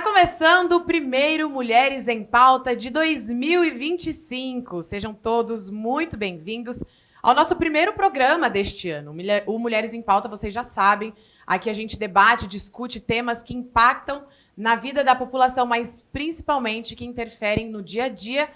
começando o primeiro Mulheres em Pauta de 2025. Sejam todos muito bem-vindos ao nosso primeiro programa deste ano. O Mulheres em Pauta, vocês já sabem, aqui a gente debate, discute temas que impactam na vida da população, mas principalmente que interferem no dia a dia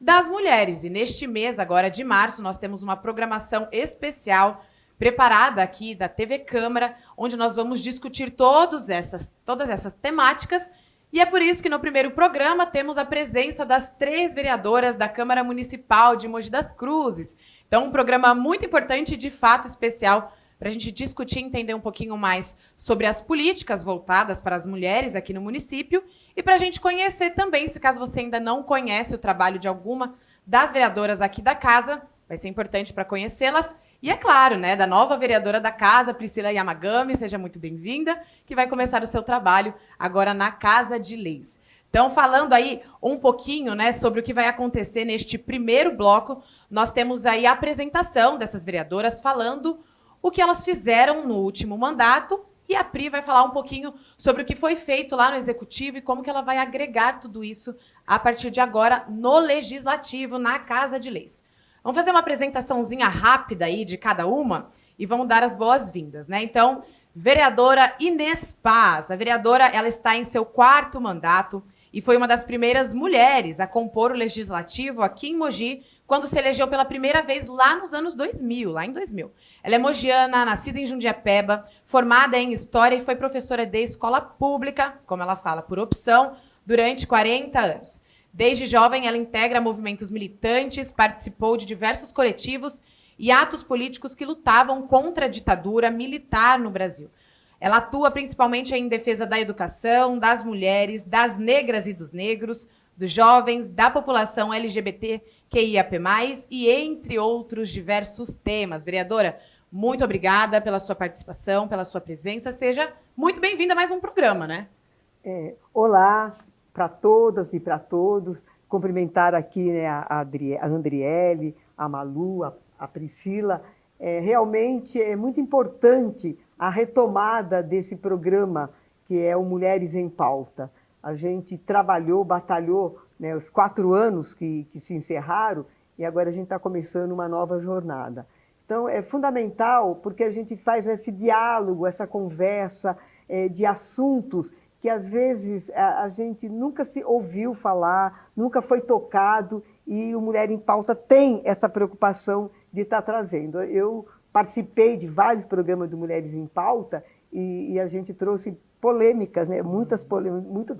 das mulheres. E neste mês, agora de março, nós temos uma programação especial preparada aqui da TV Câmara, onde nós vamos discutir todas essas temáticas. E é por isso que no primeiro programa temos a presença das 3 vereadoras da Câmara Municipal de Mogi das Cruzes. Então, um programa muito importante e, de fato, especial para a gente discutir e entender um pouquinho mais sobre as políticas voltadas para as mulheres aqui no município e para a gente conhecer também, se caso você ainda não conhece o trabalho de alguma das vereadoras aqui da casa, vai ser importante para conhecê-las. E é claro, né, da nova vereadora da casa, Priscila Yamagami, seja muito bem-vinda, que vai começar o seu trabalho agora na Casa de Leis. Então, falando aí um pouquinho, né, sobre o que vai acontecer neste primeiro bloco, nós temos aí a apresentação dessas vereadoras falando o que elas fizeram no último mandato, e a Pri vai falar um pouquinho sobre o que foi feito lá no Executivo e como que ela vai agregar tudo isso a partir de agora no Legislativo, na Casa de Leis. Vamos fazer uma apresentaçãozinha rápida aí de cada uma e vamos dar as boas-vindas, né? Então, vereadora Inês Paz. A vereadora, ela está em seu 4º mandato e foi uma das primeiras mulheres a compor o Legislativo aqui em Mogi, quando se elegeu pela primeira vez lá nos anos 2000, lá em 2000. Ela é mogiana, nascida em Jundiapeba, formada em História e foi professora de escola pública, como ela fala, por opção, durante 40 anos. Desde jovem, ela integra movimentos militantes, participou de diversos coletivos e atos políticos que lutavam contra a ditadura militar no Brasil. Ela atua principalmente em defesa da educação, das mulheres, das negras e dos negros, dos jovens, da população LGBTQIAP+, e entre outros diversos temas. Vereadora, muito obrigada pela sua participação, pela sua presença. Seja muito bem-vinda a mais um programa, né? Olá para todas e para todos. Cumprimentar aqui, né, a Andriele, a Malu, a Priscila. Realmente é muito importante a retomada desse programa, que é o Mulheres em Pauta. A gente trabalhou, batalhou, né, os 4 anos que se encerraram e agora a gente está começando uma nova jornada. Então, é fundamental porque a gente faz esse diálogo, essa conversa de assuntos que às vezes a gente nunca se ouviu falar, nunca foi tocado, e o Mulher em Pauta tem essa preocupação de estar trazendo. Eu participei de vários programas do Mulheres em Pauta e a gente trouxe polêmicas, né? Muitos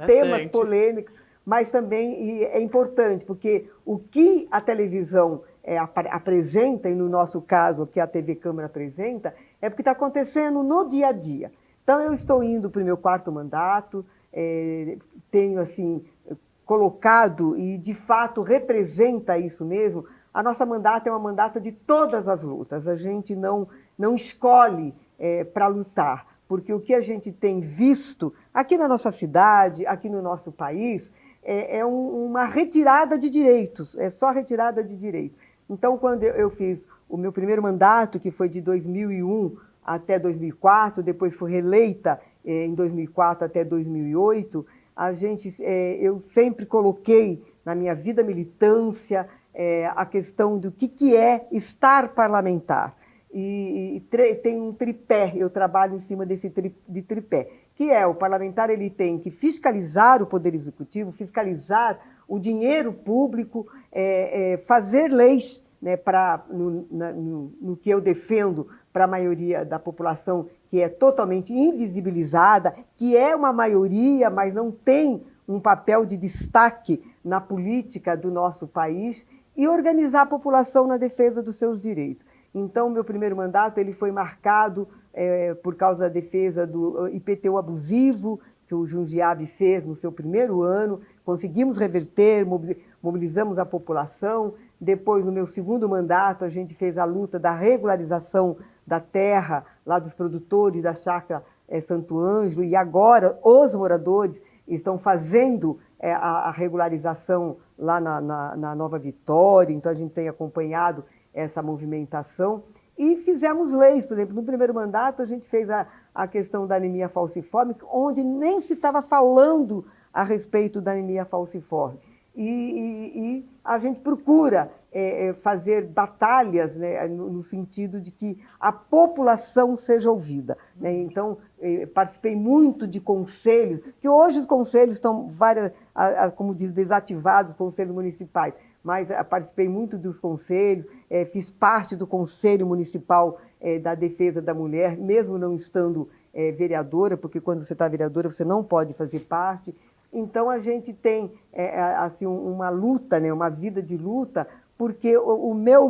temas polêmicos, mas também é importante, porque o que a televisão apresenta, e no nosso caso o que a TV Câmara apresenta, é porque está acontecendo no dia a dia. Então, eu estou indo para o meu 4º mandato, tenho assim, colocado, e de fato representa isso mesmo, a nossa mandata é uma mandata de todas as lutas, a gente não escolhe para lutar, porque o que a gente tem visto aqui na nossa cidade, aqui no nosso país, uma retirada de direitos, é só retirada de direitos. Então, quando eu fiz o meu primeiro mandato, que foi de 2001 até 2004, depois fui reeleita em 2004 até 2008, eu sempre coloquei na minha vida militância a questão do que é estar parlamentar. E tem um tripé, eu trabalho em cima desse tripé, que é o parlamentar, ele tem que fiscalizar o Poder Executivo, fiscalizar o dinheiro público, fazer leis, né, no que eu defendo para a maioria da população que é totalmente invisibilizada, que é uma maioria, mas não tem um papel de destaque na política do nosso país, e organizar a população na defesa dos seus direitos. Então, meu primeiro mandato ele foi marcado por causa da defesa do IPTU abusivo, que o Jundiabe fez no seu primeiro ano, conseguimos reverter, mobilizamos a população. Depois, no meu segundo mandato, a gente fez a luta da regularização da terra, lá dos produtores da chácara Santo Ângelo, e agora os moradores estão fazendo a regularização lá na Nova Vitória, então a gente tem acompanhado essa movimentação. E fizemos leis, por exemplo, no primeiro mandato a gente fez a questão da anemia falciforme, onde nem se estava falando a respeito da anemia falciforme. E a gente procura fazer batalhas, né, no sentido de que a população seja ouvida, né? Então, participei muito de conselhos, que hoje os conselhos estão, como diz, desativados, os conselhos municipais, mas participei muito dos conselhos, fiz parte do Conselho Municipal da Defesa da Mulher, mesmo não estando vereadora, porque quando você está vereadora você não pode fazer parte. Então, a gente tem assim, uma luta, né, uma vida de luta, porque o meu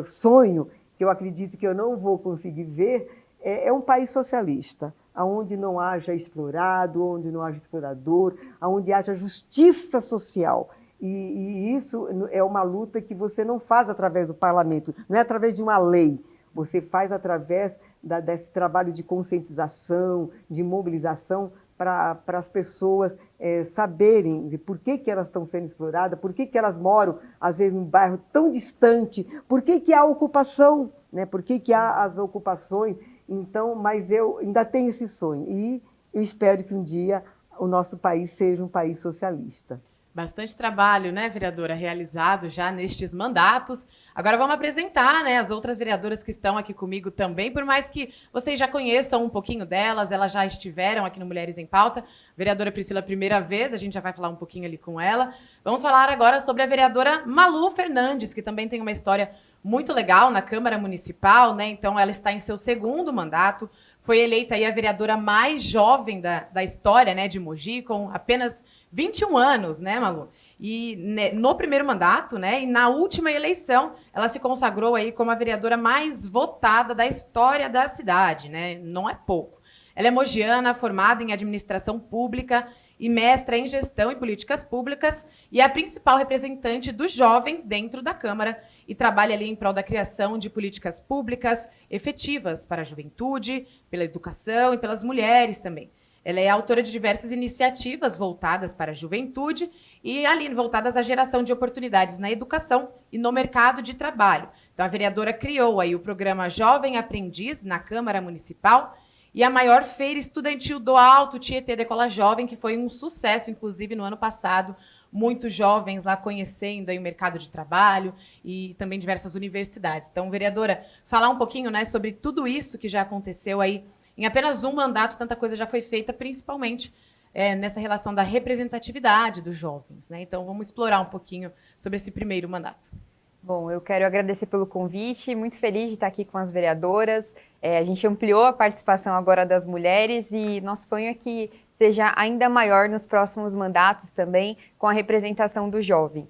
sonho, que eu acredito que eu não vou conseguir ver, é um país socialista, onde não haja explorado, onde não haja explorador, onde haja justiça social. E isso é uma luta que você não faz através do parlamento, não é através de uma lei, você faz através desse trabalho de conscientização, de mobilização, para as pessoas saberem de por que elas estão sendo exploradas, por que elas moram, às vezes, num bairro tão distante, por que há ocupação, né? Por que há as ocupações. Então, mas eu ainda tenho esse sonho e eu espero que um dia o nosso país seja um país socialista. Bastante trabalho, né, vereadora, realizado já nestes mandatos. Agora vamos apresentar, né, as outras vereadoras que estão aqui comigo também, por mais que vocês já conheçam um pouquinho delas, elas já estiveram aqui no Mulheres em Pauta. Vereadora Priscila, primeira vez, a gente já vai falar um pouquinho ali com ela. Vamos falar agora sobre a vereadora Malu Fernandes, que também tem uma história muito legal na Câmara Municipal, né? Então ela está em seu segundo mandato. Foi eleita aí a vereadora mais jovem da história, né, de Mogi, com apenas 21 anos, né, Malu? E no primeiro mandato, né, e na última eleição, ela se consagrou aí como a vereadora mais votada da história da cidade, né? Não é pouco. Ela é mogiana, formada em administração pública e mestra em gestão e políticas públicas, e é a principal representante dos jovens dentro da Câmara e trabalha ali em prol da criação de políticas públicas efetivas para a juventude, pela educação e pelas mulheres também. Ela é autora de diversas iniciativas voltadas para a juventude e ali voltadas à geração de oportunidades na educação e no mercado de trabalho. Então, a vereadora criou aí o programa Jovem Aprendiz na Câmara Municipal e a maior feira estudantil do Alto Tietê Decola Jovem, que foi um sucesso, inclusive, no ano passado. Muitos jovens lá conhecendo aí o mercado de trabalho e também diversas universidades. Então, vereadora, falar um pouquinho, né, sobre tudo isso que já aconteceu aí. Em apenas um mandato, tanta coisa já foi feita, principalmente nessa relação da representatividade dos jovens, né? Então, vamos explorar um pouquinho sobre esse primeiro mandato. Bom, eu quero agradecer pelo convite, muito feliz de estar aqui com as vereadoras. A gente ampliou a participação agora das mulheres e nosso sonho é que seja ainda maior nos próximos mandatos também, com a representação do jovem.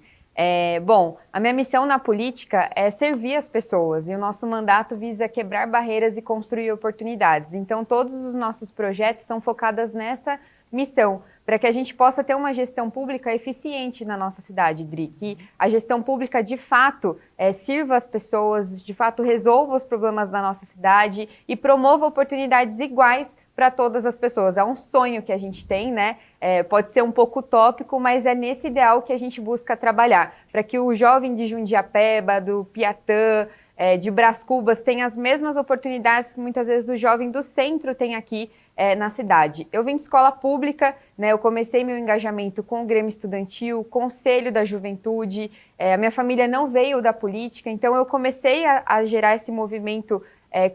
Bom, a minha missão na política é servir as pessoas e o nosso mandato visa quebrar barreiras e construir oportunidades. Então, todos os nossos projetos são focados nessa missão, para que a gente possa ter uma gestão pública eficiente na nossa cidade, Dri, que a gestão pública de fato sirva as pessoas, de fato resolva os problemas da nossa cidade e promova oportunidades iguais para todas as pessoas. É um sonho que a gente tem, né? Pode ser um pouco utópico, mas é nesse ideal que a gente busca trabalhar, para que o jovem de Jundiapeba, do Piatã, de Brás Cubas tenha as mesmas oportunidades que muitas vezes o jovem do centro tem aqui na cidade. Eu vim de escola pública, né? Eu comecei meu engajamento com o Grêmio Estudantil, Conselho da Juventude, a minha família não veio da política, então eu comecei a gerar esse movimento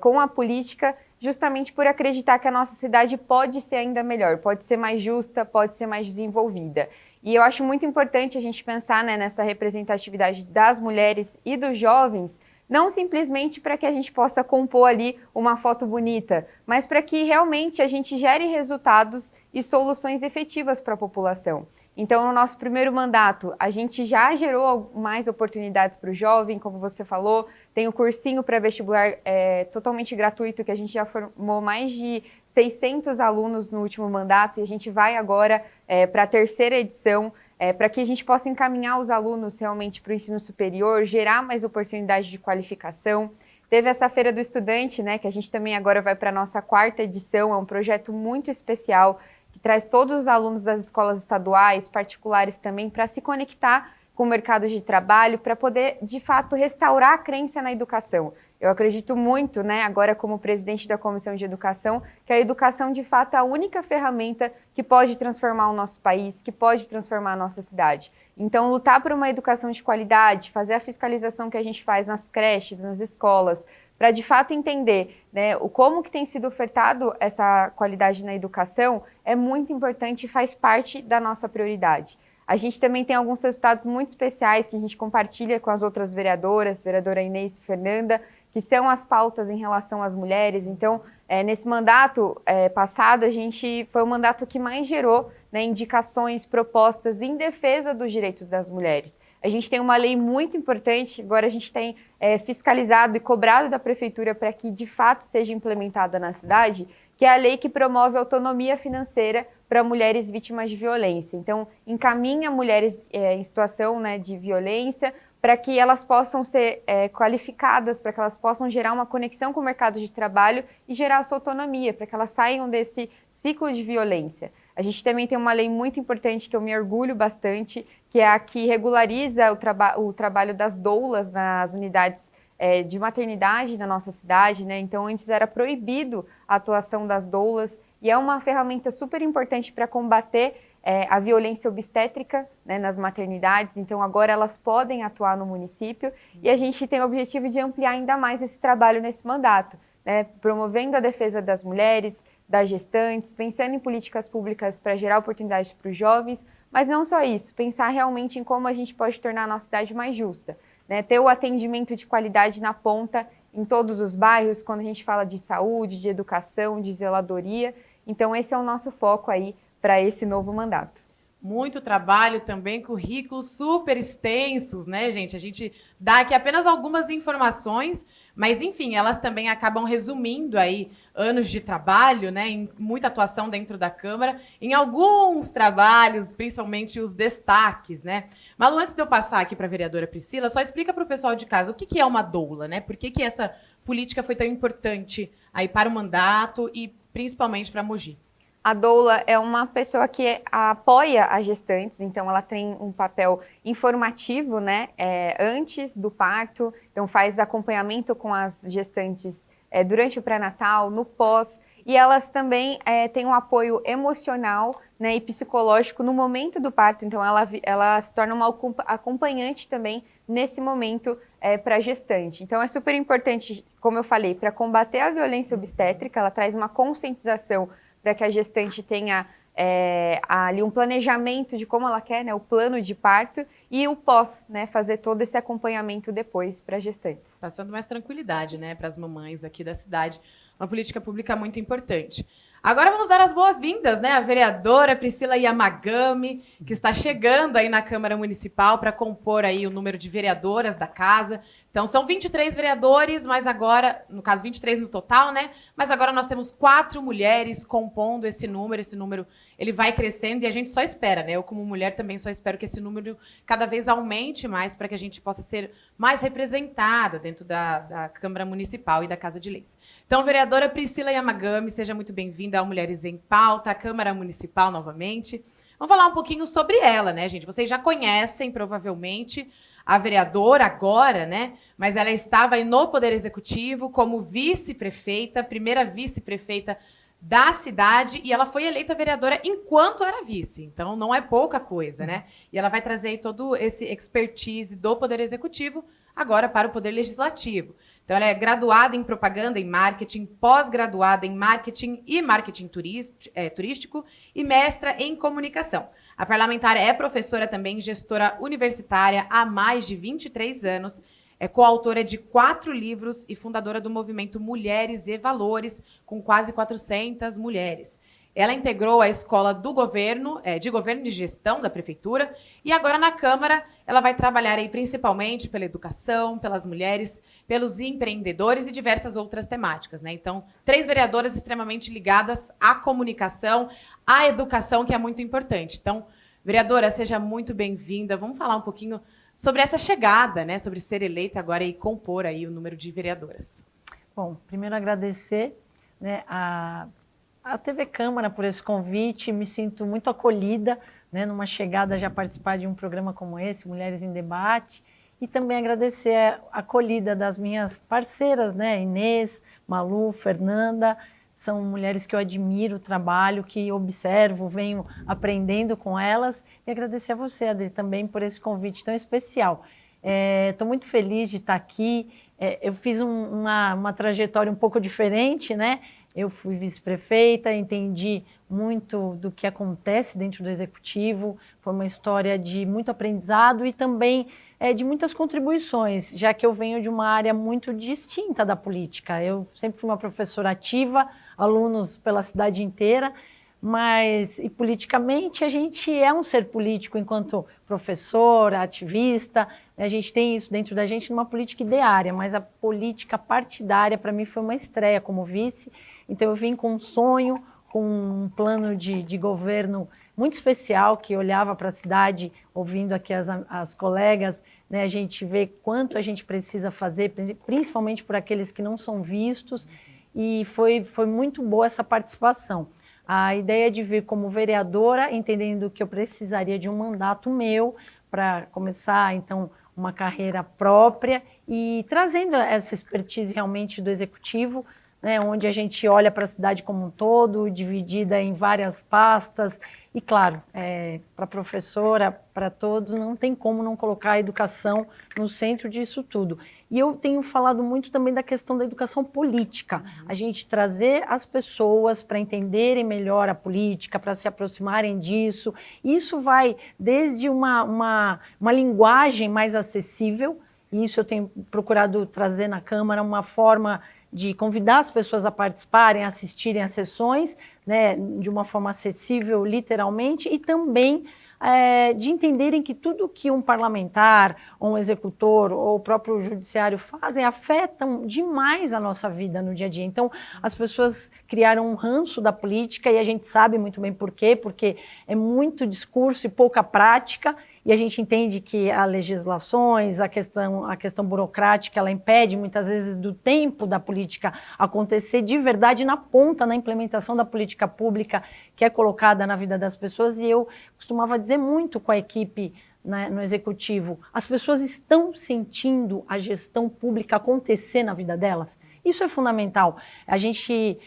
com a política, justamente por acreditar que a nossa cidade pode ser ainda melhor, pode ser mais justa, pode ser mais desenvolvida. E eu acho muito importante a gente pensar, né, nessa representatividade das mulheres e dos jovens, não simplesmente para que a gente possa compor ali uma foto bonita, mas para que realmente a gente gere resultados e soluções efetivas para a população. Então, no nosso primeiro mandato, a gente já gerou mais oportunidades para o jovem, como você falou, tem o cursinho pré-vestibular totalmente gratuito, que a gente já formou mais de 600 alunos no último mandato, e a gente vai agora para a terceira edição, para que a gente possa encaminhar os alunos realmente para o ensino superior, gerar mais oportunidades de qualificação. Teve essa Feira do Estudante, né, que a gente também agora vai para a nossa quarta edição, é um projeto muito especial, que traz todos os alunos das escolas estaduais, particulares também, para se conectar com o mercado de trabalho, para poder, de fato, restaurar a crença na educação. Eu acredito muito, né, agora como presidente da Comissão de Educação, que a educação de fato é a única ferramenta que pode transformar o nosso país, que pode transformar a nossa cidade. Então, lutar por uma educação de qualidade, fazer a fiscalização que a gente faz nas creches, nas escolas, para de fato entender, né, como que tem sido ofertado essa qualidade na educação, é muito importante e faz parte da nossa prioridade. A gente também tem alguns resultados muito especiais que a gente compartilha com as outras vereadoras, vereadora Inês e Fernanda, que são as pautas em relação às mulheres. Então, nesse mandato passado, foi o mandato que mais gerou, né, indicações, propostas em defesa dos direitos das mulheres. A gente tem uma lei muito importante, agora a gente tem fiscalizado e cobrado da prefeitura para que de fato seja implementada na cidade, que é a lei que promove autonomia financeira para mulheres vítimas de violência. Então, encaminha mulheres em situação, né, de violência para que elas possam ser qualificadas, para que elas possam gerar uma conexão com o mercado de trabalho e gerar a sua autonomia, para que elas saiam desse ciclo de violência. A gente também tem uma lei muito importante que eu me orgulho bastante, que é a que regulariza o trabalho das doulas nas unidades de maternidade na nossa cidade, né? Então, antes era proibido a atuação das doulas e é uma ferramenta super importante para combater a violência obstétrica, né, nas maternidades. Então, agora elas podem atuar no município e a gente tem o objetivo de ampliar ainda mais esse trabalho nesse mandato, né, promovendo a defesa das mulheres, das gestantes, pensando em políticas públicas para gerar oportunidades para os jovens, mas não só isso, pensar realmente em como a gente pode tornar a nossa cidade mais justa, né, ter o atendimento de qualidade na ponta em todos os bairros, quando a gente fala de saúde, de educação, de zeladoria. Então, esse é o nosso foco aí para esse novo mandato. Muito trabalho também, currículos super extensos, né, gente? A gente dá aqui apenas algumas informações, mas, enfim, elas também acabam resumindo aí anos de trabalho, né, em muita atuação dentro da Câmara, em alguns trabalhos, principalmente os destaques, né? Malu, antes de eu passar aqui para a vereadora Priscila, só explica para o pessoal de casa o que é uma doula, né? Por que essa política foi tão importante aí para o mandato e principalmente para Mogi? A doula é uma pessoa que apoia as gestantes, então ela tem um papel informativo, né, antes do parto, então faz acompanhamento com as gestantes durante o pré-natal, no pós, e elas também têm um apoio emocional, né, e psicológico no momento do parto, então ela se torna uma acompanhante também nesse momento para a gestante. Então é super importante, como eu falei, para combater a violência obstétrica, ela traz uma conscientização para que a gestante tenha ali um planejamento de como ela quer, né, o plano de parto, e o pós, né, fazer todo esse acompanhamento depois para gestantes. Passando mais tranquilidade, né, para as mamães aqui da cidade. Uma política pública muito importante. Agora vamos dar as boas-vindas, né, à vereadora Priscila Yamagami, que está chegando aí na Câmara Municipal para compor aí o número de vereadoras da casa. Então, são 23 vereadores, mas agora, no caso, 23 no total, né? Mas agora nós temos 4 mulheres compondo esse número ele vai crescendo e a gente só espera, né? Eu, como mulher, também só espero que esse número cada vez aumente mais para que a gente possa ser mais representada dentro da Câmara Municipal e da Casa de Leis. Então, vereadora Priscila Yamagami, seja muito bem-vinda ao Mulheres em Pauta, à Câmara Municipal novamente. Vamos falar um pouquinho sobre ela, né, gente? Vocês já conhecem, provavelmente, a vereadora agora, né? Mas ela estava aí no Poder Executivo como vice-prefeita, primeira vice-prefeita da cidade, e ela foi eleita vereadora enquanto era vice. Então, não é pouca coisa, né? E ela vai trazer aí todo esse expertise do Poder Executivo agora para o Poder Legislativo. Então, ela é graduada em propaganda e marketing, pós-graduada em marketing e marketing turístico e mestra em comunicação. A parlamentar é professora também, gestora universitária há mais de 23 anos, é coautora de 4 livros e fundadora do movimento Mulheres e Valores, com quase 400 mulheres. Ela integrou a escola do governo, de governo e gestão da prefeitura, e agora na Câmara ela vai trabalhar aí principalmente pela educação, pelas mulheres, pelos empreendedores e diversas outras temáticas, né? Então, 3 vereadoras extremamente ligadas à comunicação, à educação, que é muito importante. Então, vereadora, seja muito bem-vinda. Vamos falar um pouquinho sobre essa chegada, né? Sobre ser eleita agora e compor aí o número de vereadoras. Bom, primeiro agradecer, né, a TV Câmara por esse convite, me sinto muito acolhida, né, numa chegada já participar de um programa como esse, Mulheres em Debate, e também agradecer a acolhida das minhas parceiras, né? Inês, Malu, Fernanda, são mulheres que eu admiro o trabalho, que observo, venho aprendendo com elas, e agradecer a você, Adri, também por esse convite tão especial. Estou muito feliz de estar aqui. Eu fiz uma trajetória um pouco diferente, né? Eu fui vice-prefeita, entendi muito do que acontece dentro do Executivo, foi uma história de muito aprendizado e também de muitas contribuições, já que eu venho de uma área muito distinta da política. Eu sempre fui uma professora ativa, alunos pela cidade inteira, mas e politicamente a gente é um ser político enquanto professora, ativista, a gente tem isso dentro da gente numa política ideária, mas a política partidária para mim foi uma estreia como vice, então eu vim com um sonho, com um plano de governo muito especial, que olhava para a cidade, ouvindo aqui as colegas, né, a gente vê quanto a gente precisa fazer, principalmente por aqueles que não são vistos, e foi muito boa essa participação. A ideia de vir como vereadora, entendendo que eu precisaria de um mandato meu para começar, então, uma carreira própria e trazendo essa expertise realmente do Executivo, né, onde a gente olha para a cidade como um todo, dividida em várias pastas, e claro, para a professora, para todos, não tem como não colocar a educação no centro disso tudo. E eu tenho falado muito também da questão da educação política, a gente trazer as pessoas para entenderem melhor a política, para se aproximarem disso, e isso vai desde uma linguagem mais acessível, e isso eu tenho procurado trazer na Câmara, uma forma de convidar as pessoas a participarem, a assistirem às sessões, né, de uma forma acessível, literalmente, e também de entenderem que tudo que um parlamentar, ou um executor, ou o próprio judiciário fazem, afetam demais a nossa vida no dia a dia. Então, as pessoas criaram um ranço da política, e a gente sabe muito bem por quê, porque é muito discurso e pouca prática, e a gente entende que as legislações, a questão burocrática, ela impede muitas vezes do tempo da política acontecer de verdade na ponta, na implementação da política pública que é colocada na vida das pessoas, e eu costumava dizer muito com a equipe, né, no Executivo, as pessoas estão sentindo a gestão pública acontecer na vida delas. Isso é fundamental. A gente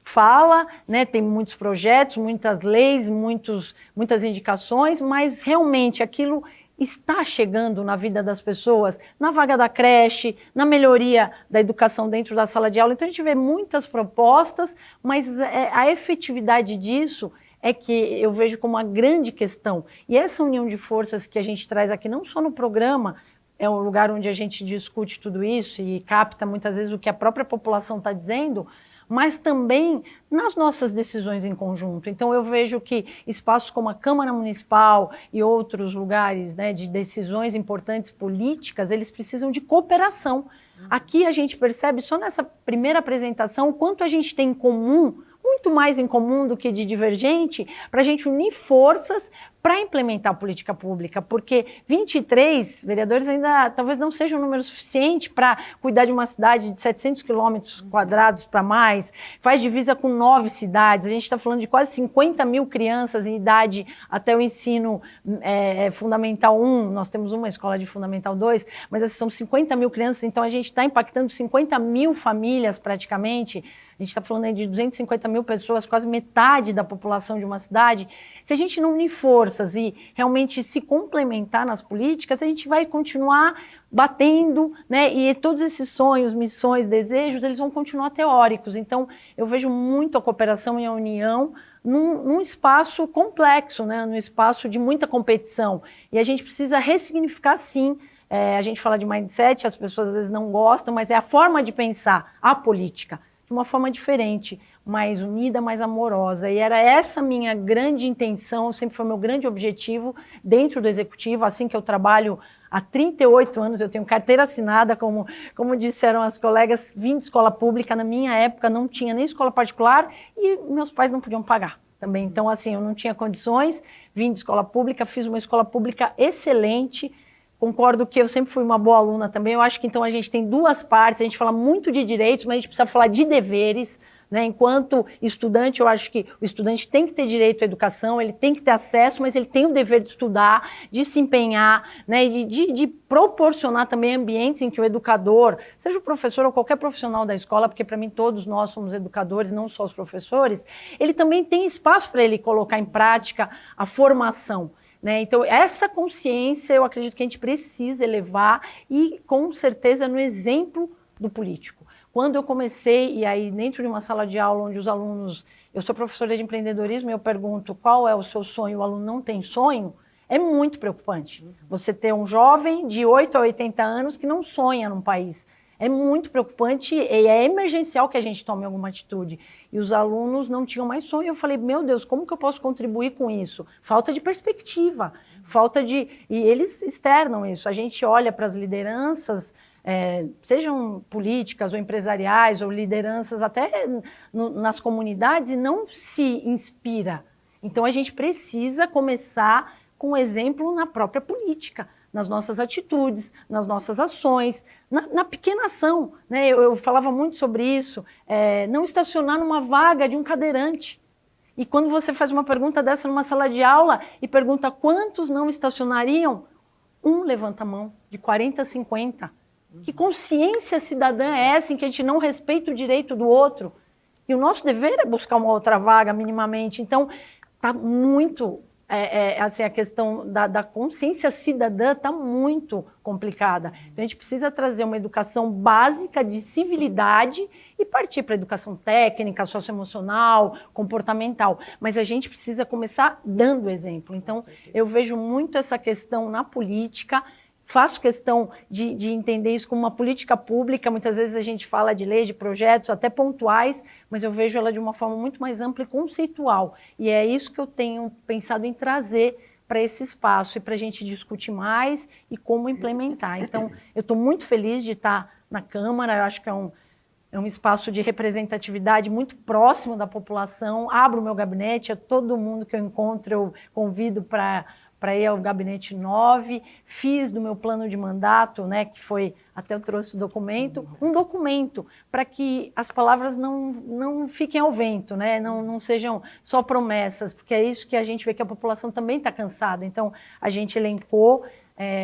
fala, né, tem muitos projetos, muitas leis, muitas indicações, mas realmente aquilo está chegando na vida das pessoas, na vaga da creche, na melhoria da educação dentro da sala de aula. Então a gente vê muitas propostas, mas a efetividade disso é que eu vejo como uma grande questão. E essa união de forças que a gente traz aqui, não só no programa, é um lugar onde a gente discute tudo isso e capta muitas vezes o que a própria população está dizendo, mas também nas nossas decisões em conjunto. Então eu vejo que espaços como a Câmara Municipal e outros lugares, né, de decisões importantes políticas, eles precisam de cooperação. Aqui a gente percebe só nessa primeira apresentação o quanto a gente tem em comum, muito mais em comum do que de divergente, para a gente unir forças para implementar a política pública, porque 23 vereadores ainda talvez não seja um número suficiente para cuidar de uma cidade de 700 quilômetros quadrados para mais, faz divisa com 9 cidades, a gente está falando de quase 50 mil crianças em idade até o ensino Fundamental 1, nós temos uma escola de Fundamental 2, mas essas são 50 mil crianças, então a gente está impactando 50 mil famílias praticamente, a gente está falando aí de 250 mil pessoas, quase metade da população de uma cidade. Se a gente não unir forças e realmente se complementar nas políticas, a gente vai continuar batendo, né? E todos esses sonhos, missões, desejos, eles vão continuar teóricos. Então, eu vejo muito a cooperação e a união num espaço complexo, né? Num espaço de muita competição. E a gente precisa ressignificar, sim. A gente fala de mindset, as pessoas às vezes não gostam, mas é a forma de pensar a política de uma forma diferente, mais unida, mais amorosa. E era essa minha grande intenção, sempre foi meu grande objetivo dentro do Executivo, assim que eu trabalho há 38 anos, eu tenho carteira assinada, como disseram as colegas, vim de escola pública, na minha época não tinha nem escola particular e meus pais não podiam pagar também. Então, assim, eu não tinha condições, vim de escola pública, fiz uma escola pública excelente. Concordo que eu sempre fui uma boa aluna também, eu acho que então a gente tem duas partes, a gente fala muito de direitos, mas a gente precisa falar de deveres, né? Enquanto estudante, eu acho que o estudante tem que ter direito à educação, ele tem que ter acesso, mas ele tem o dever de estudar, de se empenhar, né? E de proporcionar também ambientes em que o educador, seja o professor ou qualquer profissional da escola, porque para mim todos nós somos educadores, não só os professores, ele também tem espaço para ele colocar em prática a formação, né? Então, essa consciência eu acredito que a gente precisa elevar e, com certeza, no exemplo do político. Quando eu comecei, e aí dentro de uma sala de aula onde os alunos, eu sou professora de empreendedorismo e eu pergunto qual é o seu sonho, o aluno não tem sonho, é muito preocupante. Você ter um jovem de 8 a 80 anos que não sonha num país. É muito preocupante e é emergencial que a gente tome alguma atitude. E os alunos não tinham mais sonho. Eu falei, meu Deus, como que eu posso contribuir com isso? Falta de perspectiva, falta de... E eles externam isso. A gente olha para as lideranças, sejam políticas ou empresariais, ou lideranças até nas comunidades, e não se inspira. Então a gente precisa começar com o exemplo na própria política, nas nossas atitudes, nas nossas ações, na pequena ação, né? Eu falava muito sobre isso, não estacionar numa vaga de um cadeirante. E quando você faz uma pergunta dessa numa sala de aula e pergunta quantos não estacionariam, um levanta a mão, de 40 a 50. Que consciência cidadã é essa em que a gente não respeita o direito do outro? E o nosso dever é buscar uma outra vaga minimamente. Então, está muito... assim, a questão da consciência cidadã está muito complicada. Então, a gente precisa trazer uma educação básica de civilidade e partir para a educação técnica, socioemocional, comportamental. Mas a gente precisa começar dando exemplo. Então, eu vejo muito essa questão na política. Faço questão de entender isso como uma política pública. Muitas vezes a gente fala de leis, de projetos, até pontuais, mas eu vejo ela de uma forma muito mais ampla e conceitual. E é isso que eu tenho pensado em trazer para esse espaço e para a gente discutir mais e como implementar. Então, eu estou muito feliz de estar na Câmara. Eu acho que é um espaço de representatividade muito próximo da população. Abro o meu gabinete, a todo mundo que eu encontro eu convido para ir ao gabinete 9, fiz do meu plano de mandato, né, que foi, até eu trouxe o documento, um documento para que as palavras não fiquem ao vento, né, não sejam só promessas, porque é isso que a gente vê que a população também está cansada. Então, a gente elencou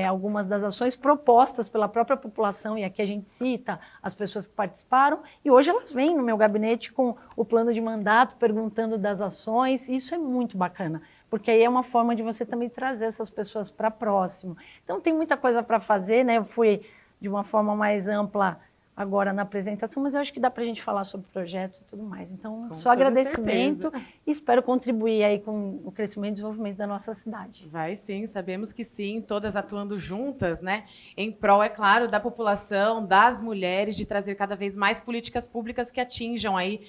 algumas das ações propostas pela própria população, e aqui a gente cita as pessoas que participaram, e hoje elas vêm no meu gabinete com o plano de mandato, perguntando das ações, e isso é muito bacana, porque aí é uma forma de você também trazer essas pessoas para próximo. Então tem muita coisa para fazer, né? Eu fui de uma forma mais ampla agora na apresentação, mas eu acho que dá para a gente falar sobre projetos e tudo mais. Então, só agradecimento e espero contribuir aí com o crescimento e desenvolvimento da nossa cidade. Vai sim, sabemos que sim, todas atuando juntas, né? Em prol, é claro, da população, das mulheres, de trazer cada vez mais políticas públicas que atinjam aí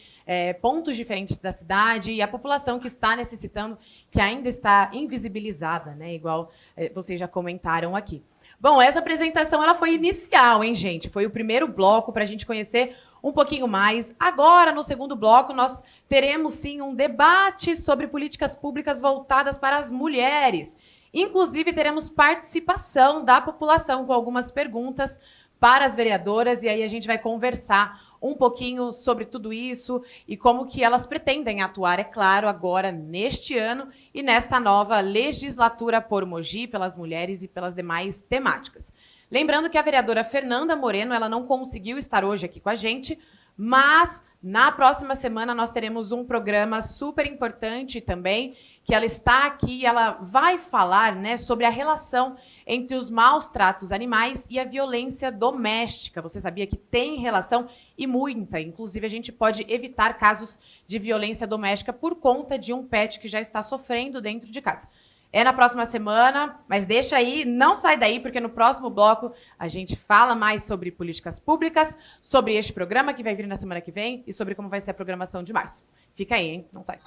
pontos diferentes da cidade e a população que está necessitando, que ainda está invisibilizada, né? Igual vocês já comentaram aqui. Bom, essa apresentação ela foi inicial, hein, gente? Foi o primeiro bloco para a gente conhecer um pouquinho mais. Agora, no segundo bloco, nós teremos, sim, um debate sobre políticas públicas voltadas para as mulheres. Inclusive, teremos participação da população com algumas perguntas para as vereadoras, e aí a gente vai conversar um pouquinho sobre tudo isso e como que elas pretendem atuar, é claro, agora neste ano e nesta nova legislatura por Mogi, pelas mulheres e pelas demais temáticas. Lembrando que a vereadora Fernanda Moreno, ela não conseguiu estar hoje aqui com a gente, mas na próxima semana nós teremos um programa super importante também, que ela está aqui e ela vai falar, né, sobre a relação entre os maus tratos animais e a violência doméstica. Você sabia que tem relação e muita? Inclusive, a gente pode evitar casos de violência doméstica por conta de um pet que já está sofrendo dentro de casa. É na próxima semana, mas deixa aí, não sai daí, porque no próximo bloco a gente fala mais sobre políticas públicas, sobre este programa que vai vir na semana que vem e sobre como vai ser a programação de março. Fica aí, hein? Não sai.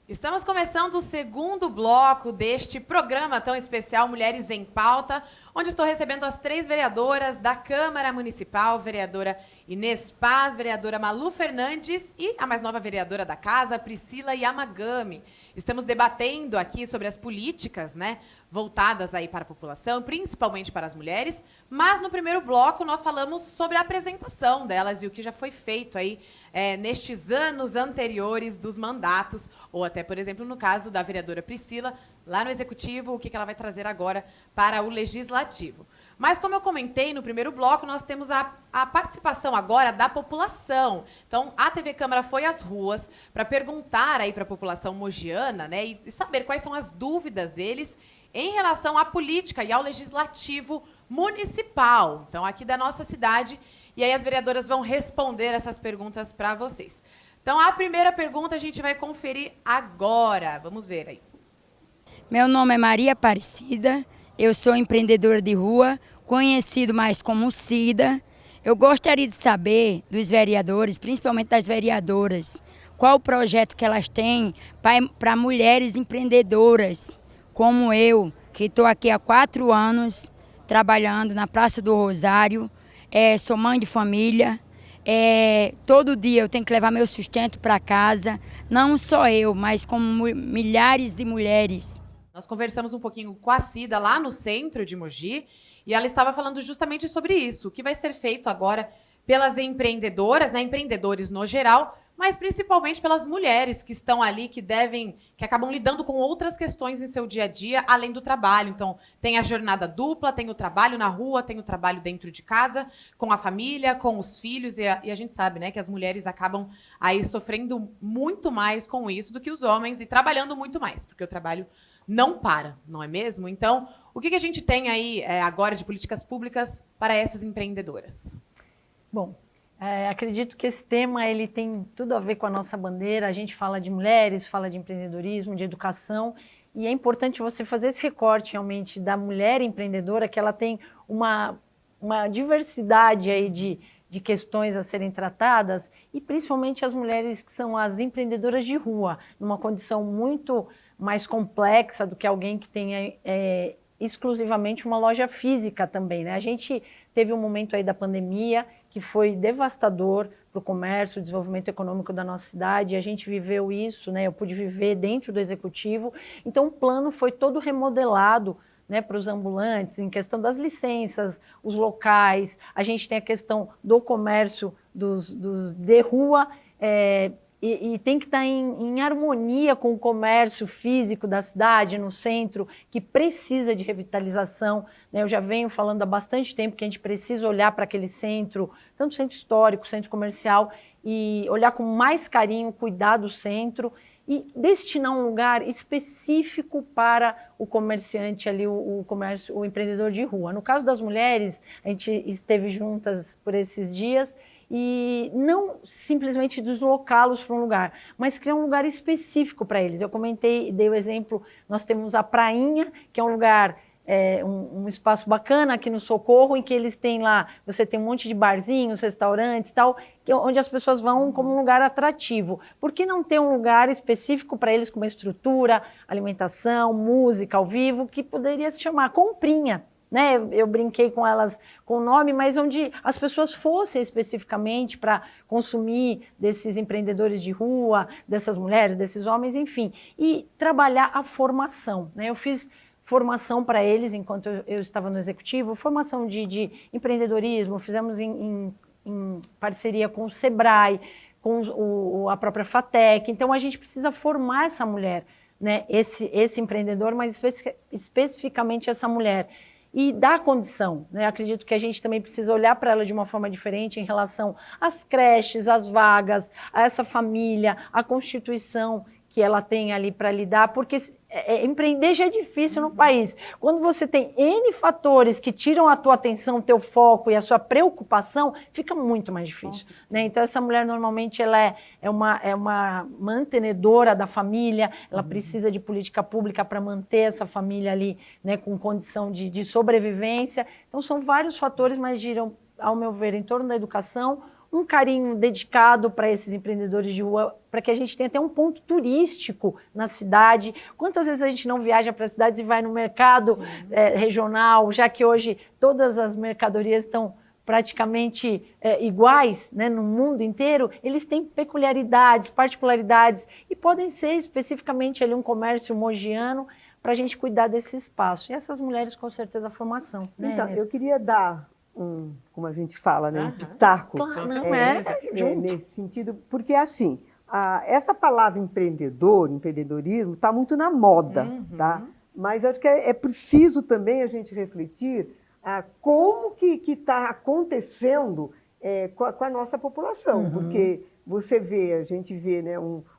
Estamos começando o segundo bloco deste programa tão especial Mulheres em Pauta, onde estou recebendo as 3 vereadoras da Câmara Municipal, vereadora Inês Paz, vereadora Malu Fernandes e a mais nova vereadora da casa, Priscila Yamagami. Estamos debatendo aqui sobre as políticas, né, voltadas aí para a população, principalmente para as mulheres, mas no primeiro bloco nós falamos sobre a apresentação delas e o que já foi feito aí nestes anos anteriores dos mandatos, ou até, por exemplo, no caso da vereadora Priscila, lá no Executivo, o que ela vai trazer agora para o Legislativo. Mas, como eu comentei no primeiro bloco, nós temos a participação agora da população. Então, a TV Câmara foi às ruas para perguntar aí para a população mogiana, né, e saber quais são as dúvidas deles em relação à política e ao legislativo municipal, então, aqui da nossa cidade. E aí as vereadoras vão responder essas perguntas para vocês. Então, a primeira pergunta a gente vai conferir agora. Vamos ver aí. Meu nome é Maria Aparecida, eu sou empreendedora de rua, conhecido mais como Cida. Eu gostaria de saber dos vereadores, principalmente das vereadoras, qual o projeto que elas têm para mulheres empreendedoras, como eu, que estou aqui há 4 anos, trabalhando na Praça do Rosário, sou mãe de família, todo dia eu tenho que levar meu sustento para casa, não só eu, mas como milhares de mulheres. Nós conversamos um pouquinho com a Cida lá no centro de Mogi e ela estava falando justamente sobre isso, o que vai ser feito agora pelas empreendedoras, né, empreendedores no geral, mas principalmente pelas mulheres que estão ali, que acabam lidando com outras questões em seu dia a dia, além do trabalho. Então, tem a jornada dupla, tem o trabalho na rua, tem o trabalho dentro de casa, com a família, com os filhos, e a gente sabe, né, que as mulheres acabam aí sofrendo muito mais com isso do que os homens e trabalhando muito mais, porque o trabalho não para, não é mesmo? Então, o que a gente tem aí agora de políticas públicas para essas empreendedoras? Bom, acredito que esse tema ele tem tudo a ver com a nossa bandeira. A gente fala de mulheres, fala de empreendedorismo, de educação, e é importante você fazer esse recorte realmente da mulher empreendedora, que ela tem uma diversidade aí de questões a serem tratadas, e principalmente as mulheres que são as empreendedoras de rua, numa condição muito mais complexa do que alguém que tenha exclusivamente uma loja física também, né? A gente teve um momento aí da pandemia que foi devastador para o comércio, o desenvolvimento econômico da nossa cidade, e a gente viveu isso, né? Eu pude viver dentro do Executivo, então o plano foi todo remodelado, né, para os ambulantes, em questão das licenças, os locais, a gente tem a questão do comércio dos de rua, e tem que estar em harmonia com o comércio físico da cidade, no centro, que precisa de revitalização, né? Eu já venho falando há bastante tempo que a gente precisa olhar para aquele centro, tanto centro histórico, centro comercial, e olhar com mais carinho, cuidar do centro e destinar um lugar específico para o comerciante ali, o empreendedor de rua. No caso das mulheres, a gente esteve juntas por esses dias, e não simplesmente deslocá-los para um lugar, mas criar um lugar específico para eles. Eu comentei, dei o exemplo, nós temos a Prainha, que é um lugar, um espaço bacana aqui no Socorro, em que eles têm lá, você tem um monte de barzinhos, restaurantes e tal, onde as pessoas vão como um lugar atrativo. Por que não ter um lugar específico para eles com uma estrutura, alimentação, música ao vivo, que poderia se chamar Comprinha? Né? Eu brinquei com elas com o nome, mas onde as pessoas fossem especificamente para consumir desses empreendedores de rua, dessas mulheres, desses homens, enfim, e trabalhar a formação, né? Eu fiz formação para eles enquanto eu estava no Executivo, formação de empreendedorismo, fizemos em parceria com o Sebrae, com a própria FATEC. Então a gente precisa formar essa mulher, né? Esse empreendedor, mas especificamente essa mulher, e dar condição, né? Acredito que a gente também precisa olhar para ela de uma forma diferente em relação às creches, às vagas, a essa família, a Constituição que ela tem ali para lidar, porque empreender já é difícil no país. Quando você tem N fatores que tiram a tua atenção, o teu foco e a sua preocupação, fica muito mais difícil, né? Então essa mulher normalmente ela é uma mantenedora da família, ela precisa de política pública para manter essa família ali, né, com condição de sobrevivência. Então são vários fatores, mas giram, ao meu ver, em torno da educação, um carinho dedicado para esses empreendedores de rua, para que a gente tenha até um ponto turístico na cidade. Quantas vezes a gente não viaja para as cidades e vai no mercado regional, já que hoje todas as mercadorias estão praticamente iguais, né, no mundo inteiro, eles têm peculiaridades, particularidades, e podem ser especificamente ali um comércio mogiano para a gente cuidar desse espaço. E essas mulheres, com certeza, a formação. Né, Então, Inês? eu queria dar como a gente fala, né, um pitaco Claro, não junto. nesse sentido, porque assim, essa palavra empreendedorismo, está muito na moda, tá? Mas acho que é preciso também a gente refletir como que está acontecendo com a nossa população, porque a gente vê, né,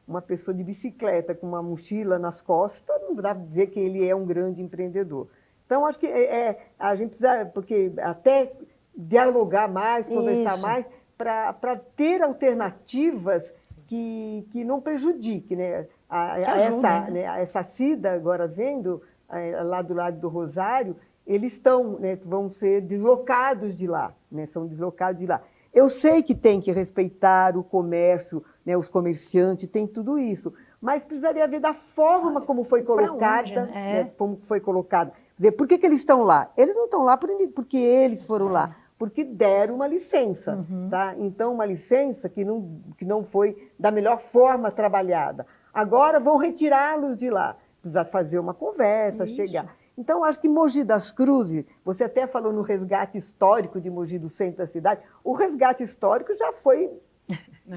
uma pessoa de bicicleta com uma mochila nas costas, não dá para dizer que ele é um grande empreendedor. Então, acho que a gente precisa, porque até dialogar mais, conversar mais, para ter alternativas que não prejudiquem, né? Essa Cida, agora vendo, lá do lado do Rosário, eles vão ser deslocados de lá, né? São deslocados de lá. Eu sei que tem que respeitar o comércio, né, os comerciantes, tem tudo isso, mas precisaria ver da forma como foi colocada, né, como foi colocada. Por que eles estão lá? Eles não estão lá porque eles foram lá, porque deram uma licença. Tá? Então, uma licença que não foi da melhor forma trabalhada. Agora vão retirá-los de lá. Precisa fazer uma conversa, chegar. Então, acho que Mogi das Cruzes, você até falou no resgate histórico de Mogi, do centro da cidade, o resgate histórico já foi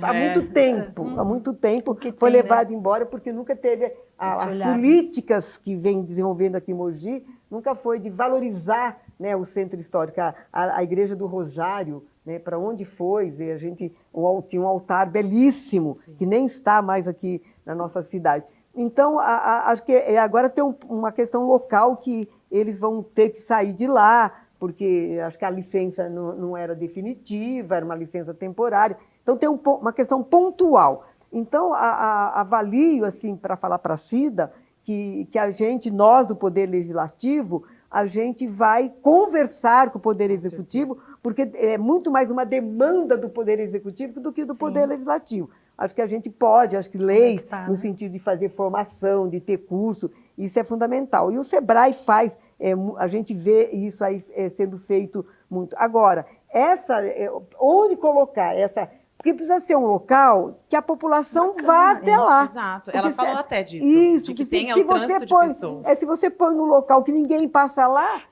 há muito tempo, foi levado embora porque nunca teve as políticas que vem desenvolvendo aqui em Mogi, nunca foi de valorizar, né, o centro histórico, a Igreja do Rosário, né, para onde foi, a gente tinha um altar belíssimo, que nem está mais aqui na nossa cidade. Então, acho que agora tem uma questão local que eles vão ter que sair de lá, porque acho que a licença não era definitiva, era uma licença temporária. Então, tem uma questão pontual. Então, avalio, assim, para falar para a Cida, que nós do Poder Legislativo, a gente vai conversar com o Poder Executivo, porque é muito mais uma demanda do Poder Executivo do que do Poder Legislativo. Acho que a gente pode, acho que leis, no sentido de fazer formação, de ter curso, isso é fundamental. E o Sebrae faz, a gente vê isso aí sendo feito muito. Agora, onde colocar essa... Porque precisa ser um local que a população vá até lá. Exato. Ela falou até disso, isso, de que tenha o trânsito de pessoas. Se você põe num local que ninguém passa lá...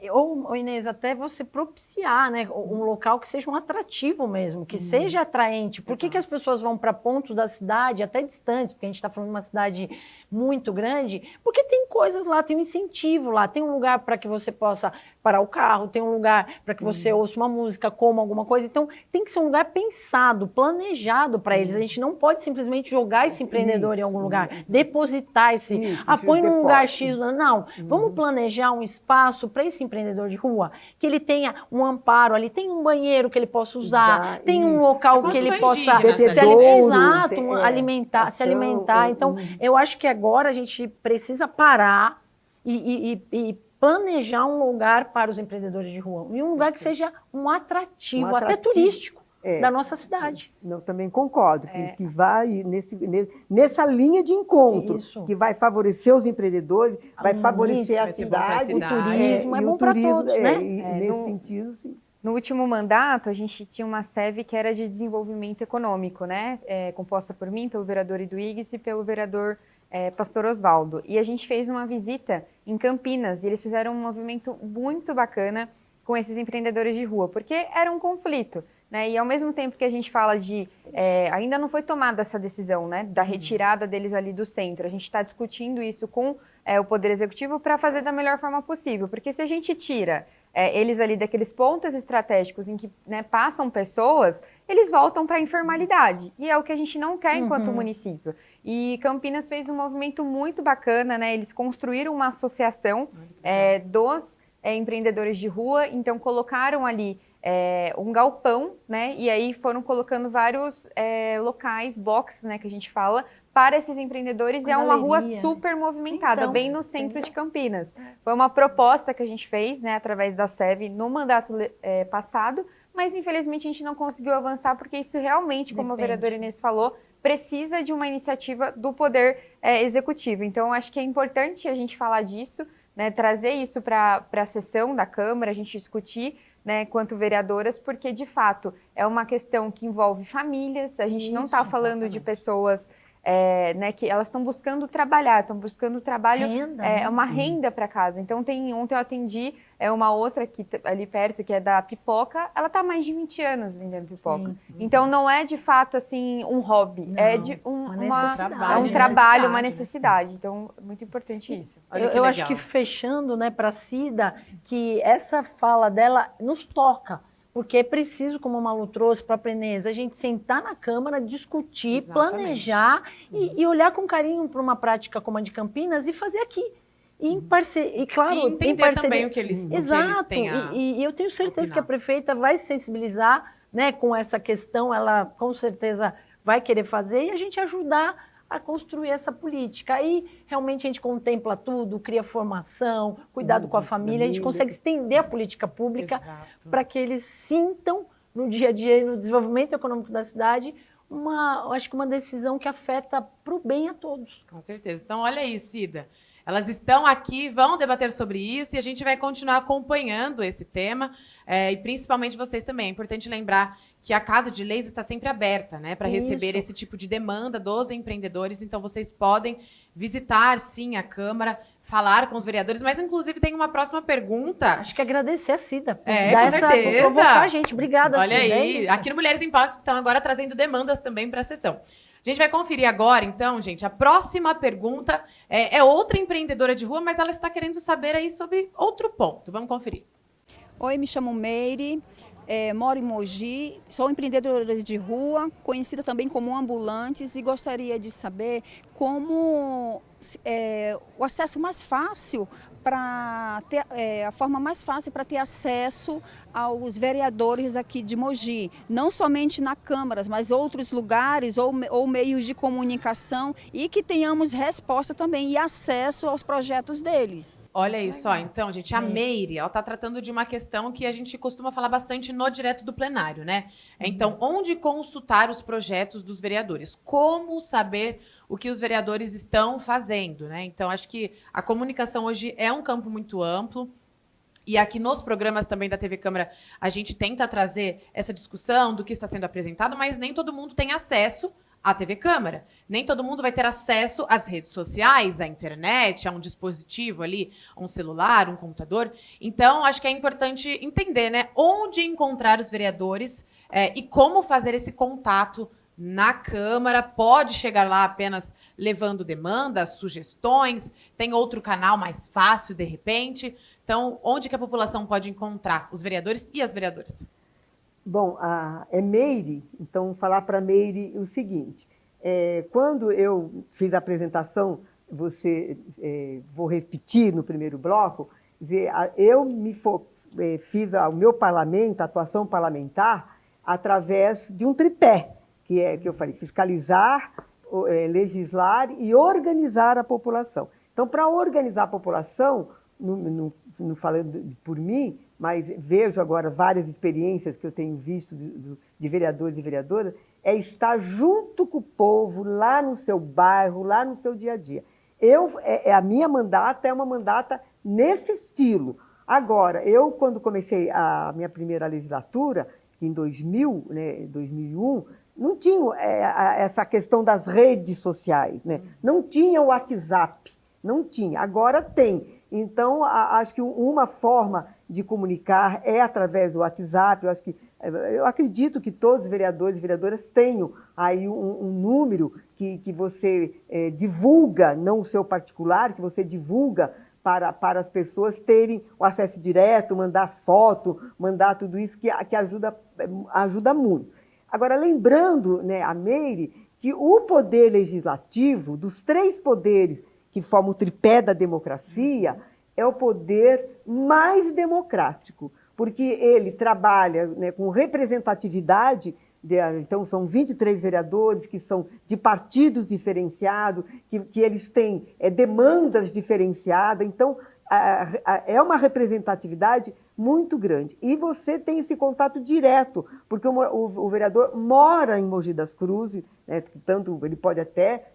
Ou, Inês, até você propiciar, né, um local que seja um atrativo mesmo, que seja atraente. Por que as pessoas vão para pontos da cidade, até distantes, porque a gente está falando de uma cidade muito grande? Porque tem coisas lá, tem um incentivo lá, tem um lugar para que você possa parar o carro, tem um lugar para que você ouça uma música, coma alguma coisa. Então, tem que ser um lugar pensado, planejado para eles. A gente não pode simplesmente jogar esse empreendedor em algum lugar, depositar põe num lugar X. Não, vamos planejar um espaço para esse empreendedor de rua, que ele tenha um amparo ali, tem um banheiro que ele possa usar, tem um local que ele possa se alimentar. Então, eu acho que agora a gente precisa parar e planejar um lugar para os empreendedores de rua, e um lugar que seja um atrativo. Até turístico. Da nossa cidade. Eu também concordo, que vai nessa linha de encontro, que vai favorecer os empreendedores, vai favorecer a cidade, o turismo, é bom para todos, né? Nesse sentido, sim. No último mandato, a gente tinha uma SEV que era de desenvolvimento econômico, né? Composta por mim, pelo vereador Iduígues e pelo vereador Pastor Osvaldo. E a gente fez uma visita em Campinas, e eles fizeram um movimento muito bacana com esses empreendedores de rua, porque era um conflito. Né? E ao mesmo tempo que a gente fala ainda não foi tomada essa decisão, né, da retirada deles ali do centro, a gente está discutindo isso com o Poder Executivo para fazer da melhor forma possível, porque se a gente tira eles ali daqueles pontos estratégicos em que, né, passam pessoas, eles voltam para a informalidade, e é o que a gente não quer enquanto município. E Campinas fez um movimento muito bacana, né? Eles construíram uma associação dos empreendedores de rua, então colocaram ali um galpão, né? E aí foram colocando vários locais, boxes, né, que a gente fala, para esses empreendedores. E é uma rua super movimentada, bem no centro de Campinas. Foi uma proposta que a gente fez, né, através da SEV no mandato passado, mas infelizmente a gente não conseguiu avançar, porque isso realmente, como a vereadora Inês falou, precisa de uma iniciativa do Poder Executivo. Então, eu acho que é importante a gente falar disso, né, trazer isso para a sessão da Câmara, a gente discutir, né, quanto vereadoras, porque de fato é uma questão que envolve famílias, a gente não está falando de pessoas né, que elas estão buscando trabalhar, estão buscando trabalho, Renda, é uma renda para casa. Então ontem eu atendi uma outra que ali perto, que é da pipoca, ela está há mais de 20 anos vendendo pipoca. Sim. Então não é de fato assim um hobby, Não, é de uma necessidade. é um Uma trabalho, uma necessidade, necessidade. Então é muito importante isso. Olha que Eu acho legal. que fechando, né, para a Cida, que essa fala dela nos toca, porque é preciso, como a Malu trouxe para a Preneza, a gente sentar na Câmara, discutir, Exatamente. planejar e olhar com carinho para uma prática como a de Campinas e fazer aqui. E, e claro, E entender em parceria. também o que eles Exato, têm a e eu tenho certeza que a opinar. prefeita vai se sensibilizar, né, com essa questão, ela com certeza vai querer fazer e a gente ajudar a construir essa política. Aí realmente a gente contempla tudo, cria formação, cuidado com a família, a gente consegue estender a política pública Exato. para que eles sintam no dia a dia e no desenvolvimento econômico da cidade eu acho que uma decisão que afeta para o bem a todos. Com certeza. Então, olha aí, Cida. Elas estão aqui, vão debater sobre isso e a gente vai continuar acompanhando esse tema e principalmente vocês também. É importante lembrar que a Casa de Leis está sempre aberta, né, para receber esse tipo de demanda dos empreendedores. Então, vocês podem visitar, sim, a Câmara, falar com os vereadores, mas, inclusive, tem uma próxima pergunta. Acho que agradecer a Cida por Com por certeza. provocar a gente. Obrigada, Olha Cida. aí, aqui no Mulheres em Pauta estão agora trazendo demandas também para a sessão. A gente vai conferir agora, então, gente, a próxima pergunta é outra empreendedora de rua, mas ela está querendo saber aí sobre outro ponto. Vamos conferir. Oi, me chamo Meire, moro em Mogi, sou empreendedora de rua, conhecida também como ambulantes e gostaria de saber como o acesso mais fácil para ter a forma mais fácil para ter acesso aos vereadores aqui de Mogi, não somente na Câmara, mas outros lugares ou meios de comunicação e que tenhamos resposta também e acesso aos projetos deles. Olha isso, ó. Então, gente, a Meire, ela está tratando de uma questão que a gente costuma falar bastante no direto do plenário, né? Então, onde consultar os projetos dos vereadores? Como saber o que os vereadores estão fazendo, né? Então, acho que a comunicação hoje é um campo muito amplo. E aqui nos programas também da TV Câmara, a gente tenta trazer essa discussão do que está sendo apresentado, mas nem todo mundo tem acesso à TV Câmara. Nem todo mundo vai ter acesso às redes sociais, à internet, a um dispositivo ali, um celular, um computador. Então, acho que é importante entender, né, onde encontrar os vereadores e como fazer esse contato na Câmara. Pode chegar lá apenas levando demandas, sugestões, tem outro canal mais fácil, de repente. Então, onde que a população pode encontrar os vereadores e as vereadoras? Bom, é Meire, então falar para Meire o seguinte, quando eu fiz a apresentação, vou repetir no primeiro bloco, dizer, eu fiz o meu parlamento, a atuação parlamentar, através de um tripé, que eu falei, fiscalizar, legislar e organizar a população. Então, para organizar a população, não falando por mim, mas vejo agora várias experiências que eu tenho visto de vereadores e vereadoras, é estar junto com o povo, lá no seu bairro, lá no seu dia a dia. A minha mandata é uma mandata nesse estilo. Agora, eu, quando comecei a minha primeira legislatura, em 2000, né, 2001, não tinha essa questão das redes sociais, né? Não tinha o WhatsApp, não tinha. Agora tem. Então, acho que uma forma de comunicar é através do WhatsApp. Eu acredito que todos os vereadores e vereadoras tenham aí um número que você divulga, não o seu particular, que você divulga para as pessoas terem o acesso direto, mandar foto, mandar tudo isso que ajuda muito. Agora, lembrando, né, a Meire, que o poder legislativo, dos três poderes que formam o tripé da democracia, é o poder mais democrático, porque ele trabalha, né, com representatividade, então são 23 vereadores que são de partidos diferenciados, que eles têm demandas diferenciadas, então é uma representatividade muito grande. E você tem esse contato direto, porque o vereador mora em Mogi das Cruzes, né, tanto ele pode até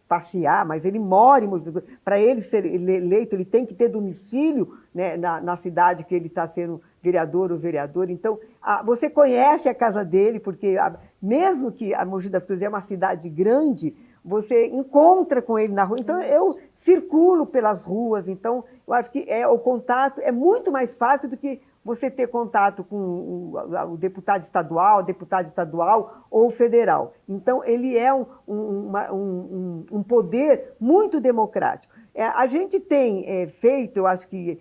passear, mas ele mora em Mogi das Cruzes. Para ele ser eleito, ele tem que ter domicílio, né, na cidade que ele está sendo vereador ou vereadora. Então, você conhece a casa dele, porque mesmo que a Mogi das Cruzes é uma cidade grande, você encontra com ele na rua. Então, eu circulo pelas ruas, então, eu acho que o contato é muito mais fácil do que você ter contato com o deputado estadual ou federal. Então, ele é um poder muito democrático. A gente tem feito, eu acho que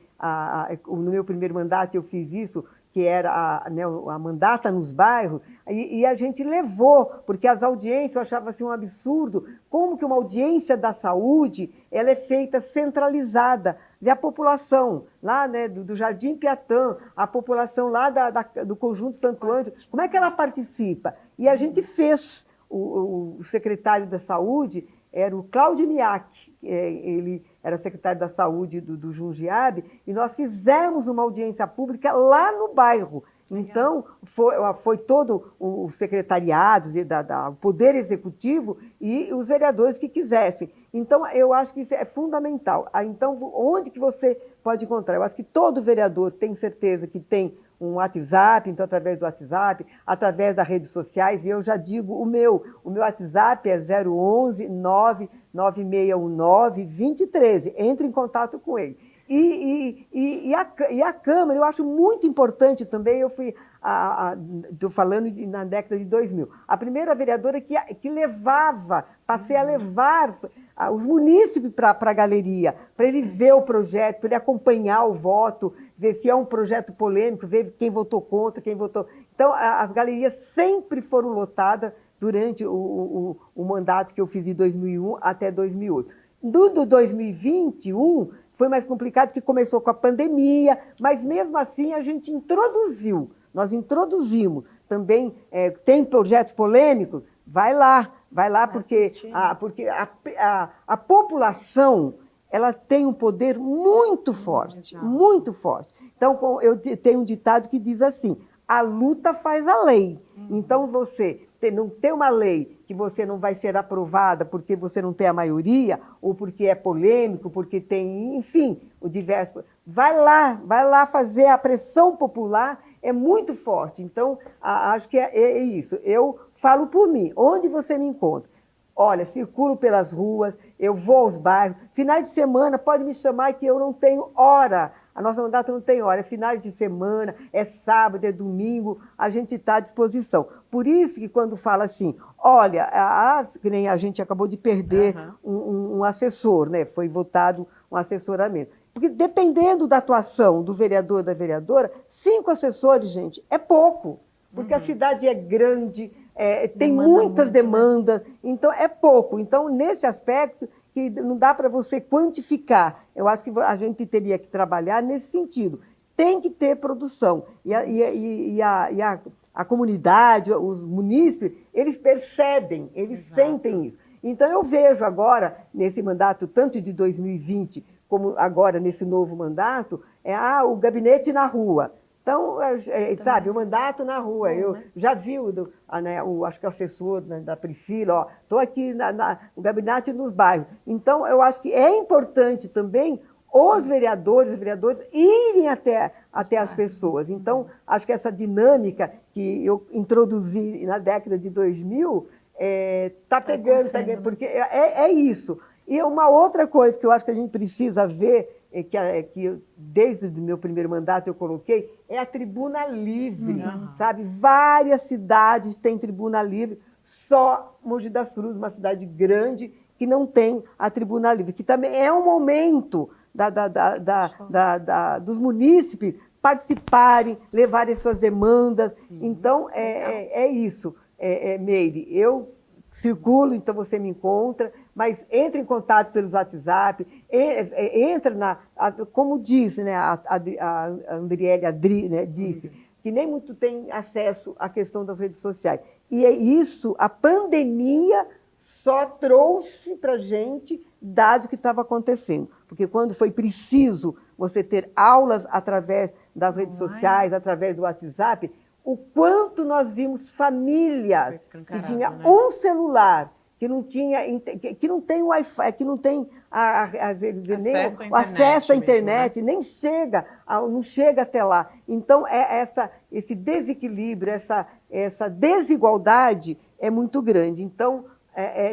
no meu primeiro mandato eu fiz isso, que era a mandata nos bairros, e a gente levou, porque as audiências, eu achava assim um absurdo, como que uma audiência da saúde ela é feita centralizada, e a população lá, né, do Jardim Piatã, a população lá do Conjunto Santo Ângelo, como é que ela participa? E a gente fez, o secretário da Saúde era o Cláudio Miak, ele era secretário da Saúde do Jundiabe, e nós fizemos uma audiência pública lá no bairro. Então, foi todo o secretariado, o Poder Executivo e os vereadores que quisessem. Então, eu acho que isso é fundamental. Então, onde que você pode encontrar? Eu acho que todo vereador tem certeza que tem um WhatsApp, então através do WhatsApp, através das redes sociais, e eu já digo o meu WhatsApp é 011 99619 2013. Entre em contato com ele. E a Câmara, eu acho muito importante também, estou falando na década de 2000, a primeira vereadora que passei a levar os munícipes para a galeria, para ele ver o projeto, para ele acompanhar o voto, ver se é um projeto polêmico, ver quem votou contra, quem votou... Então, as galerias sempre foram lotadas durante o mandato que eu fiz de 2001 até 2008. Do 2021 foi mais complicado, que começou com a pandemia, mas mesmo assim a gente nós introduzimos. Também tem projetos polêmicos, vai lá, porque a população ela tem um poder muito forte, muito forte. Então, eu tenho um ditado que diz assim, a luta faz a lei. Então, você não tem uma lei que você não vai ser aprovada porque você não tem a maioria, ou porque é polêmico, porque tem, enfim, o diverso. Vai lá fazer a pressão popular, é muito forte. Então, acho que é isso. Eu falo por mim, onde você me encontra? Olha, circulo pelas ruas, eu vou aos bairros. Finais de semana, pode me chamar que eu não tenho hora. A nossa mandata não tem hora, é finais de semana, é sábado, é domingo, a gente está à disposição. Por isso que quando fala assim, olha, que nem a gente acabou de perder um assessor, né? Foi votado um assessoramento. Porque dependendo da atuação do vereador ou da vereadora, 5 assessores, gente, é pouco. Porque a cidade é grande, tem muitas demandas, né? Então é pouco. Então, nesse aspecto, que não dá para você quantificar. Eu acho que a gente teria que trabalhar nesse sentido. Tem que ter produção. E a comunidade, os munícipes, eles percebem, eles sentem isso. Então, eu vejo agora, nesse mandato, tanto de 2020, como agora nesse novo mandato, o gabinete na rua. Então, sabe, o mandato na rua. Eu já vi acho que o assessor da Priscila, estou aqui no gabinete nos bairros. Então, eu acho que é importante também os vereadores irem até as pessoas. Então, acho que essa dinâmica que eu introduzi na década de 2000 está pegando, porque é isso. E uma outra coisa que eu acho que a gente precisa ver, que desde o meu primeiro mandato eu coloquei, é a tribuna livre, sabe? Várias cidades têm tribuna livre, só Mogi das Cruzes, uma cidade grande, que não tem a tribuna livre, que também é um momento dos munícipes participarem, levarem suas demandas. Sim. Então, é isso, Meire. Eu circulo, então você me encontra, mas entre em contato pelos WhatsApp, entra como disse, né, a Andriele, né, disse, que nem muito tem acesso à questão das redes sociais. E é isso, a pandemia só trouxe para a gente dados que estava acontecendo. Porque quando foi preciso você ter aulas através das redes sociais, através do WhatsApp, o quanto nós vimos famílias que tinham um celular que não tinha, que não tem Wi-Fi, que não tem acesso à internet, nem chega, não chega até lá. Então, esse desequilíbrio, essa desigualdade é muito grande. Então,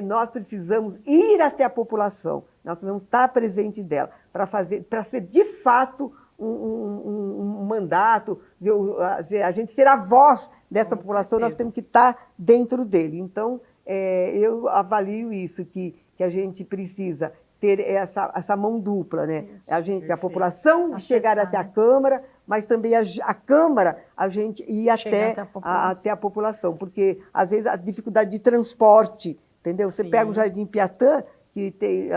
nós precisamos ir até a população, nós precisamos estar presente dela, para ser de fato um mandato, a gente ser a voz dessa população, nós temos que estar dentro dele. Então, eu avalio isso, que a gente precisa ter essa mão dupla, né? A população chegar até a Câmara, mas também a Câmara, a gente ir até a população, porque às vezes a dificuldade de transporte, entendeu? Você pega o Jardim Piatã, que tem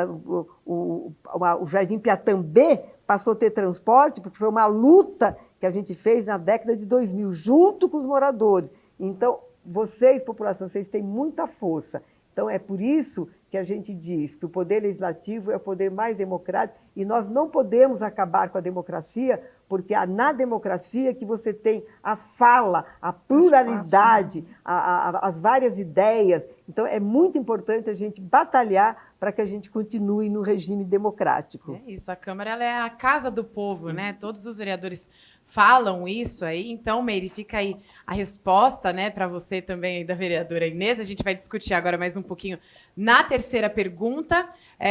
o Jardim Piatã B, passou a ter transporte, porque foi uma luta que a gente fez na década de 2000, junto com os moradores. Então, vocês, população, vocês têm muita força. Então, é por isso que a gente diz que o poder legislativo é o poder mais democrático e nós não podemos acabar com a democracia, porque é na democracia que você tem a fala, a pluralidade, as várias ideias. Então, é muito importante a gente batalhar para que a gente continue no regime democrático. É isso, a Câmara ela é a casa do povo, né? Todos os vereadores falam isso aí. Então, Meire, fica aí a resposta, né, para você também, aí, da vereadora Inês. A gente vai discutir agora mais um pouquinho na terceira pergunta,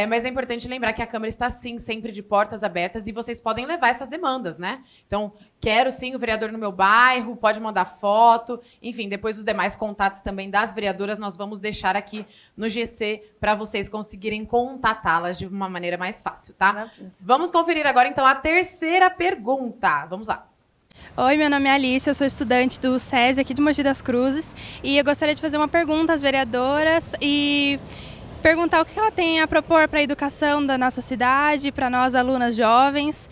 mas é importante lembrar que a Câmara está, sim, sempre de portas abertas e vocês podem levar essas demandas, né? Então, quero, sim, o vereador no meu bairro, pode mandar foto, enfim, depois os demais contatos também das vereadoras nós vamos deixar aqui no GC para vocês conseguirem contatá-las de uma maneira mais fácil, tá? Vamos conferir agora, então, a terceira pergunta. Vamos lá. Oi, meu nome é Alice, eu sou estudante do SESI aqui de Mogi das Cruzes e eu gostaria de fazer uma pergunta às vereadoras e perguntar o que ela tem a propor para a educação da nossa cidade, para nós alunas jovens.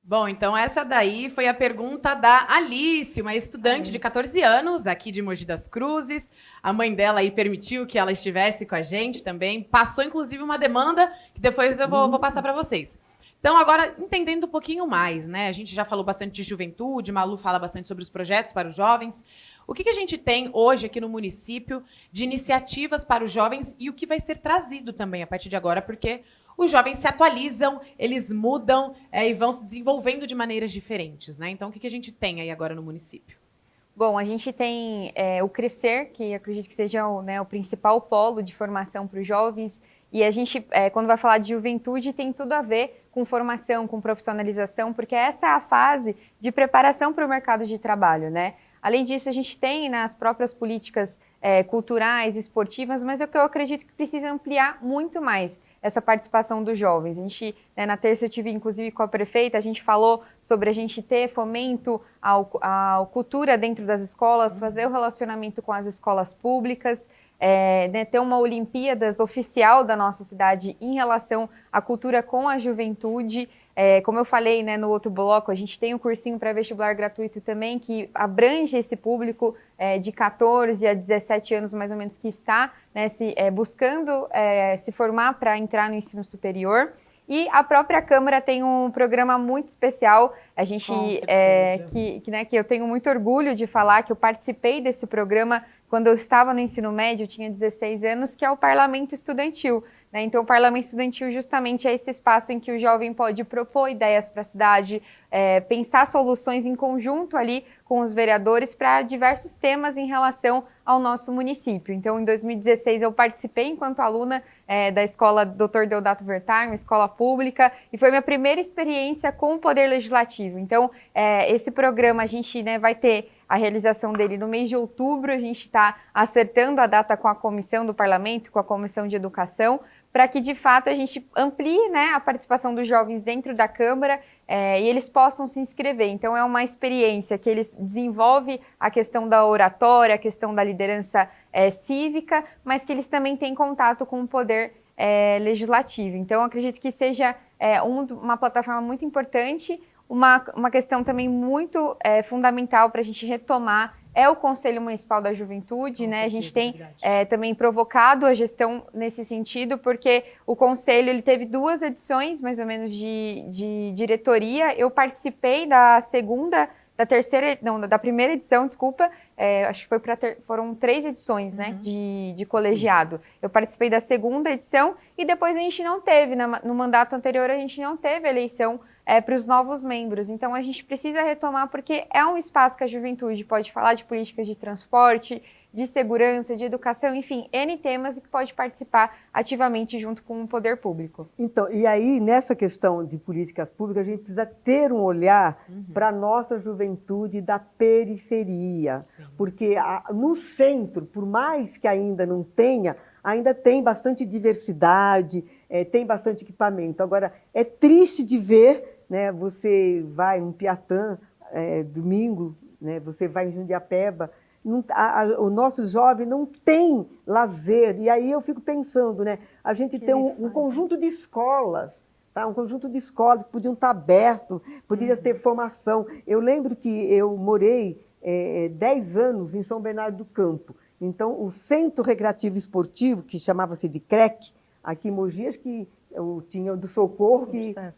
Bom, então essa daí foi a pergunta da Alice, uma estudante de 14 anos aqui de Mogi das Cruzes. A mãe dela aí permitiu que ela estivesse com a gente também, passou inclusive uma demanda que depois eu vou passar para vocês. Então, agora, entendendo um pouquinho mais, né? A gente já falou bastante de juventude, Malu fala bastante sobre os projetos para os jovens. O que a gente tem hoje aqui no município de iniciativas para os jovens e o que vai ser trazido também a partir de agora, porque os jovens se atualizam, eles mudam e vão se desenvolvendo de maneiras diferentes, né? Então, o que a gente tem aí agora no município? Bom, a gente tem o Crescer, que acredito que seja o principal polo de formação para os jovens. E a gente, quando vai falar de juventude, tem tudo a ver com formação, com profissionalização, porque essa é a fase de preparação para o mercado de trabalho, né? Além disso, a gente tem nas próprias políticas culturais, esportivas, mas é o que eu acredito que precisa ampliar muito mais essa participação dos jovens. A gente, na terça eu tive, inclusive, com a prefeita, a gente falou sobre a gente ter fomento à cultura dentro das escolas, fazer o relacionamento com as escolas públicas, ter uma Olimpíadas oficial da nossa cidade em relação à cultura com a juventude. Como eu falei, no outro bloco, a gente tem um cursinho pré-vestibular gratuito também, que abrange esse público de 14 a 17 anos, mais ou menos, que está buscando se formar para entrar no ensino superior. E a própria Câmara tem um programa muito especial, a gente, que eu tenho muito orgulho de falar, que eu participei desse programa quando eu estava no ensino médio, eu tinha 16 anos, que é o Parlamento Estudantil. Então, o Parlamento Estudantil justamente é esse espaço em que o jovem pode propor ideias para a cidade, pensar soluções em conjunto ali com os vereadores para diversos temas em relação ao nosso município. Então, em 2016, eu participei enquanto aluna da escola Dr. Deodato Vertar, uma escola pública, e foi minha primeira experiência com o Poder Legislativo. Então, esse programa, a gente vai ter a realização dele no mês de outubro, a gente está acertando a data com a comissão do Parlamento, com a comissão de educação, para que, de fato, a gente amplie a participação dos jovens dentro da Câmara e eles possam se inscrever. Então, é uma experiência que eles desenvolvem a questão da oratória, a questão da liderança cívica, mas que eles também têm contato com o poder legislativo. Então, acredito que seja uma plataforma muito importante. Uma questão também muito fundamental para a gente retomar é o Conselho Municipal da Juventude, né? A gente tem também provocado a gestão nesse sentido, porque o Conselho ele teve 2 edições, mais ou menos, de diretoria. Eu participei da segunda da primeira edição, desculpa, acho que foram 3 edições, né, de colegiado. Eu participei da segunda edição e depois a gente não teve, no mandato anterior a gente não teve eleição para os novos membros. Então a gente precisa retomar porque é um espaço que a juventude pode falar de políticas de transporte, de segurança, de educação, enfim, N temas e que pode participar ativamente junto com o poder público. Então, e aí, nessa questão de políticas públicas, a gente precisa ter um olhar para a nossa juventude da periferia. Sim. Porque no centro, por mais que ainda não tenha, ainda tem bastante diversidade, tem bastante equipamento. Agora, é triste de ver, né, você vai em Piatã, domingo, né, você vai em Jundiapeba, o nosso jovem não tem lazer. E aí eu fico pensando, né? A gente tem um conjunto de escolas, tá? Um conjunto de escolas que podiam estar abertos, poderia ter formação. Eu lembro que eu morei 10 anos em São Bernardo do Campo. Então, o Centro Recreativo Esportivo, que chamava-se de CREC, aqui em Mogi, acho que eu tinha o do Socorro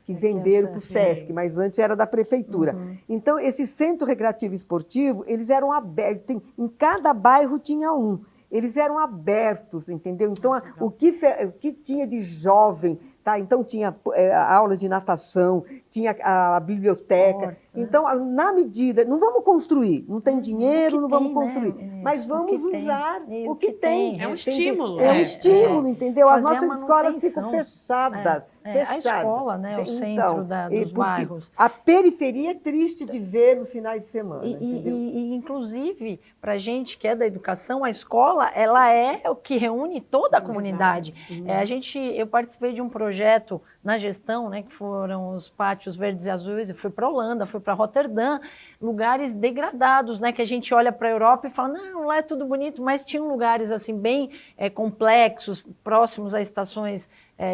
que venderam para o Sesc, mas antes era da prefeitura. Então, esse centro recreativo esportivo, eles eram abertos, em cada bairro tinha um. Eles eram abertos, entendeu? Então, o que tinha de jovem, tá? Então, tinha a aula de natação, tinha a biblioteca. Então, na medida, não vamos construir, não tem dinheiro, não vamos construir, né? Mas vamos usar o que tem. É um estímulo. É um estímulo, entendeu? As nossas escolas ficam fechadas. A escola, né, o centro dos bairros. A periferia é triste de ver nos finais de semana. E inclusive, para a gente que é da educação, a escola ela é o que reúne toda a comunidade. Eu participei de um projeto na gestão, né, que foram os pátios verdes e azuis, eu fui para a Holanda, fui para Roterdã, lugares degradados, né, que a gente olha para a Europa e fala, não, lá é tudo bonito, mas tinham lugares assim bem complexos, próximos a estações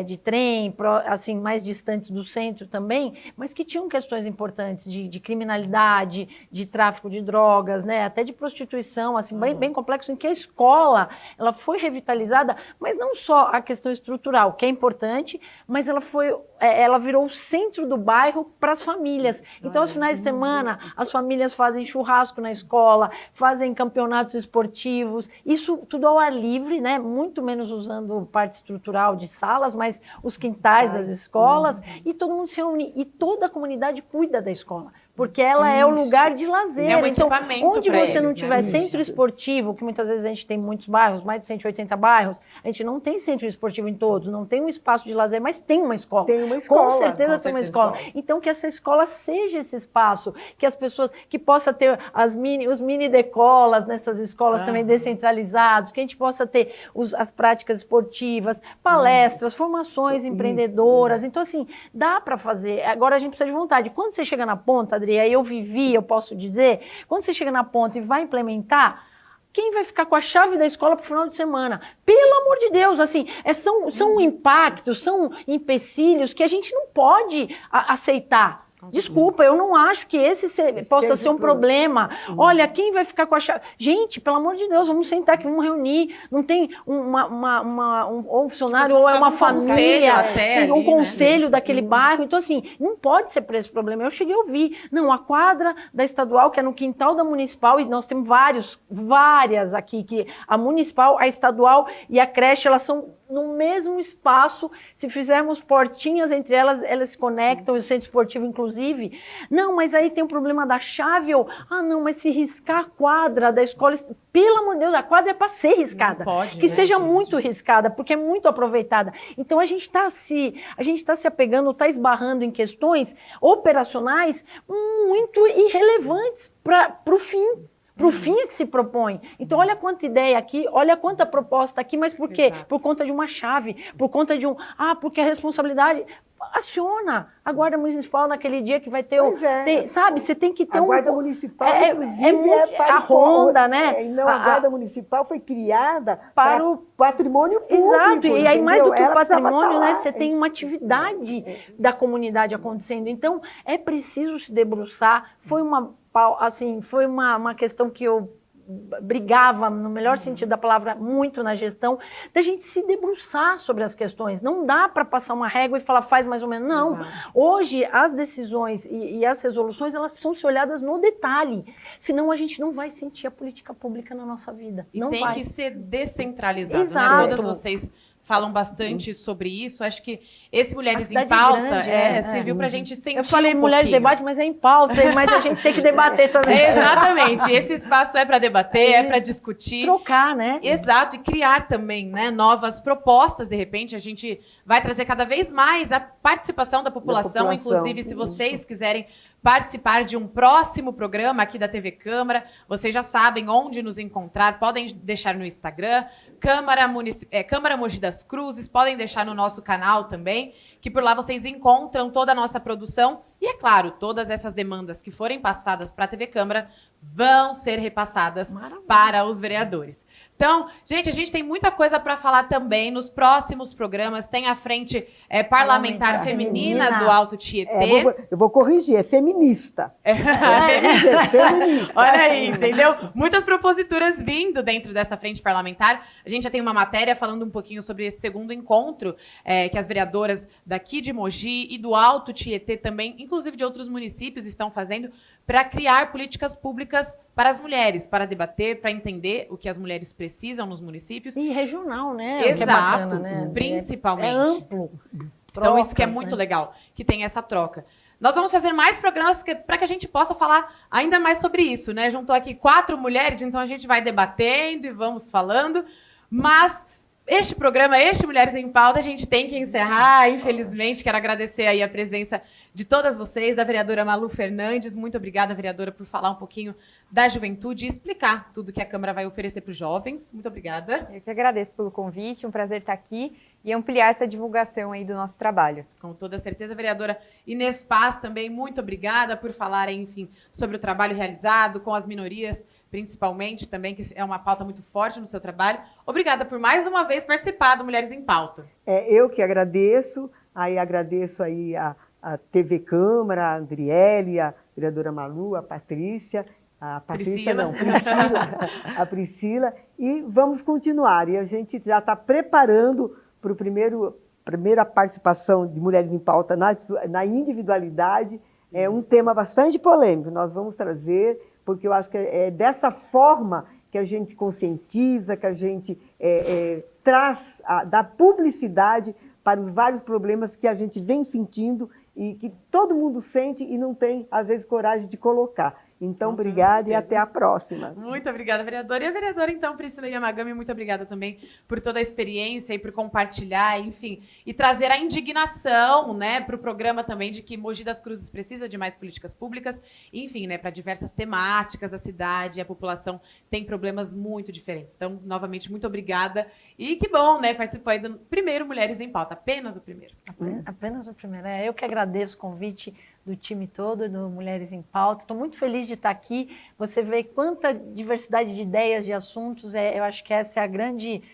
de trem, assim, mais distantes do centro também, mas que tinham questões importantes de criminalidade, de tráfico de drogas, né, até de prostituição, assim, bem complexo, em que a escola ela foi revitalizada, mas não só a questão estrutural, que é importante, mas ela virou o centro do bairro para as famílias. Então, aos finais de semana, as famílias fazem churrasco na escola, fazem campeonatos esportivos, isso tudo ao ar livre, né, muito menos usando parte estrutural de salas, mas os quintais das escolas, e todo mundo se reúne, e toda a comunidade cuida da escola, porque ela é o lugar de lazer. É um então, equipamento onde você eles, não tiver centro esportivo, que muitas vezes a gente tem muitos bairros, mais de 180 bairros, a gente não tem centro esportivo em todos, não tem um espaço de lazer, mas tem uma escola. Tem uma escola. Com certeza tem uma escola. Então, que essa escola seja esse espaço, que as pessoas, que possa ter os mini decolas nessas escolas também descentralizados, que a gente possa ter as práticas esportivas, palestras, formações empreendedoras. Então, assim, dá para fazer. Agora a gente precisa de vontade. Quando você chega na ponta, Adri, aí eu posso dizer, quando você chega na ponta e vai implementar, quem vai ficar com a chave da escola para o final de semana? Pelo amor de Deus, assim, são impactos, são empecilhos que a gente não pode aceitar. Desculpa, eu não acho que esse possa ser um problema. Olha, quem vai ficar com a chave? Gente, pelo amor de Deus, vamos sentar aqui, vamos reunir. Não tem um funcionário ou é uma família, um conselho daquele bairro. Então, assim, não pode ser para esse problema. Eu cheguei a ouvir. Não, a quadra da estadual, que é no quintal da municipal, e nós temos várias aqui, que a municipal, a estadual e a creche, elas são no mesmo espaço. Se fizermos portinhas entre elas, elas se conectam, o centro esportivo, inclusive. Não, mas aí tem o problema da chave, não, mas se riscar a quadra da escola, pelo amor de Deus, a quadra é para ser riscada. Não pode, que seja muito riscada, porque é muito aproveitada. Então, a gente está se apegando, está esbarrando em questões operacionais muito irrelevantes para o fim. Para o fim é que se propõe. Então, olha quanta ideia aqui, olha quanta proposta aqui, mas por quê? Exato. Por conta de uma chave, por conta de porque a responsabilidade... Aciona a Guarda Municipal naquele dia que vai ter sabe, você tem que ter a Guarda Municipal, a Ronda, né? A Guarda Municipal foi criada para o patrimônio público. Exato, e aí mais do que o patrimônio, né, você tem uma atividade da comunidade acontecendo. Então, é preciso se debruçar. Foi uma questão que eu brigava, no melhor sentido da palavra, muito na gestão, da gente se debruçar sobre as questões. Não dá para passar uma régua e falar faz mais ou menos. Não. Exato. Hoje, as decisões e as resoluções, elas precisam ser olhadas no detalhe. Senão, a gente não vai sentir a política pública na nossa vida. E não tem vai. que ser descentralizado, Exato. né? Todas vocês falam bastante sobre isso. Acho que esse Mulheres em cidade Pauta grande, serviu pra gente sentir Eu falei um mulheres pouquinho. debate, mas é em pauta, mas a gente tem que debater também. Exatamente. Esse espaço é para debater, é para discutir. Trocar, né? Exato, e criar também, né, novas propostas, de repente, a gente vai trazer cada vez mais a participação da população, inclusive se vocês quiserem participar de um próximo programa aqui da TV Câmara, vocês já sabem onde nos encontrar, podem deixar no Instagram, Câmara Mogi das Cruzes, podem deixar no nosso canal também, que por lá vocês encontram toda a nossa produção e, é claro, todas essas demandas que forem passadas para a TV Câmara vão ser repassadas para os vereadores. Então, gente, a gente tem muita coisa para falar também nos próximos programas. Tem a frente parlamentar feminina do Alto Tietê. Eu vou corrigir, é feminista. É feminista. Olha aí, entendeu? Muitas proposituras vindo dentro dessa frente parlamentar. A gente já tem uma matéria falando um pouquinho sobre esse segundo encontro que as vereadoras daqui de Mogi e do Alto Tietê também, inclusive de outros municípios, estão fazendo para criar políticas públicas para as mulheres, para debater, para entender o que as mulheres precisam nos municípios. E regional, né? Exato, o que é bacana, né? Principalmente. É amplo. Então, isso que é Trocas, muito né? legal, que tem essa troca. Nós vamos fazer mais programas para que a gente possa falar ainda mais sobre isso, né? Juntou aqui 4 mulheres, então a gente vai debatendo e vamos falando, mas este programa, Mulheres em Pauta, a gente tem que encerrar, infelizmente. Quero agradecer aí a presença de todas vocês, da vereadora Malu Fernandes. Muito obrigada, vereadora, por falar um pouquinho da juventude e explicar tudo que a Câmara vai oferecer para os jovens. Muito obrigada. Eu que agradeço pelo convite, um prazer estar aqui e ampliar essa divulgação aí do nosso trabalho. Com toda certeza, vereadora Inês Paz também, muito obrigada por falar, enfim, sobre o trabalho realizado com as minorias, principalmente também, que é uma pauta muito forte no seu trabalho. Obrigada por mais uma vez participar do Mulheres em Pauta. Eu que agradeço, agradeço aí a TV Câmara, a Andriele, a vereadora Malu, a Patrícia, a Priscila, e vamos continuar. E a gente já está preparando para a primeira participação de Mulheres em Pauta na individualidade. É um tema bastante polêmico, nós vamos trazer, porque eu acho que é dessa forma que a gente conscientiza, que a gente traz da publicidade para os vários problemas que a gente vem sentindo e que todo mundo sente e não tem, às vezes, coragem de colocar. Então, obrigada e até a próxima. Muito obrigada, vereadora. E a vereadora, então, Priscila Yamagami, muito obrigada também por toda a experiência e por compartilhar, enfim, e trazer a indignação, né, para o programa também de que Mogi das Cruzes precisa de mais políticas públicas, enfim, né, para diversas temáticas da cidade, e a população tem problemas muito diferentes. Então, novamente, muito obrigada. E que bom, né, participou aí do primeiro Mulheres em Pauta, apenas o primeiro. Apenas o primeiro. Eu que agradeço o convite do time todo, do Mulheres em Pauta. Estou muito feliz de estar aqui. Você vê quanta diversidade de ideias, de assuntos. Eu acho que essa é a grande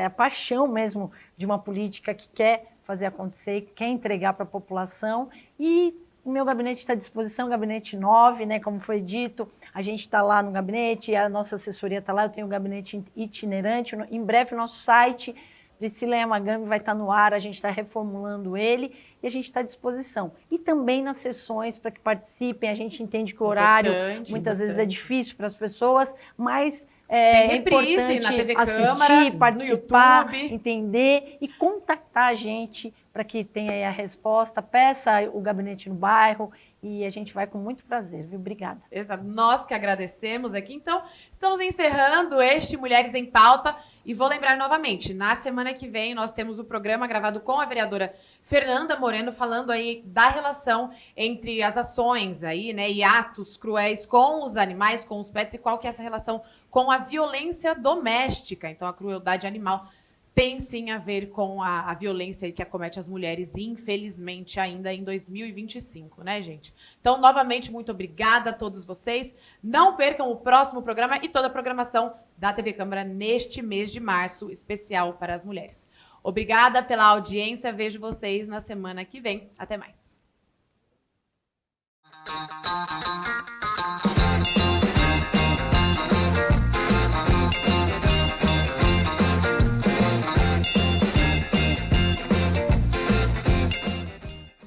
a paixão mesmo de uma política que quer fazer acontecer, que quer entregar para a população. E o meu gabinete está à disposição, gabinete 9, né, como foi dito. A gente está lá no gabinete, a nossa assessoria está lá, eu tenho um gabinete itinerante. Em breve, o nosso site, Priscila Yamagami, vai estar no ar, a gente está reformulando ele e a gente está à disposição. E também nas sessões para que participem, a gente entende que o horário muitas vezes é difícil para as pessoas, mas é importante na TV assistir, Câmara, participar, no YouTube, entender e contactar a gente para que tenha aí a resposta. Peça o gabinete no bairro e a gente vai com muito prazer, viu? Obrigada. Exato. Nós que agradecemos aqui. Então, estamos encerrando este Mulheres em Pauta. E vou lembrar novamente, na semana que vem nós temos o programa gravado com a vereadora Fernanda Moreno, falando aí da relação entre as ações aí, né, e atos cruéis com os animais, com os pets, e qual que é essa relação com a violência doméstica. Então, a crueldade animal tem sim a ver com a violência que acomete as mulheres, infelizmente, ainda em 2025, né, gente? Então, novamente, muito obrigada a todos vocês. Não percam o próximo programa e toda a programação da TV Câmara neste mês de março, especial para as mulheres. Obrigada pela audiência. Vejo vocês na semana que vem. Até mais.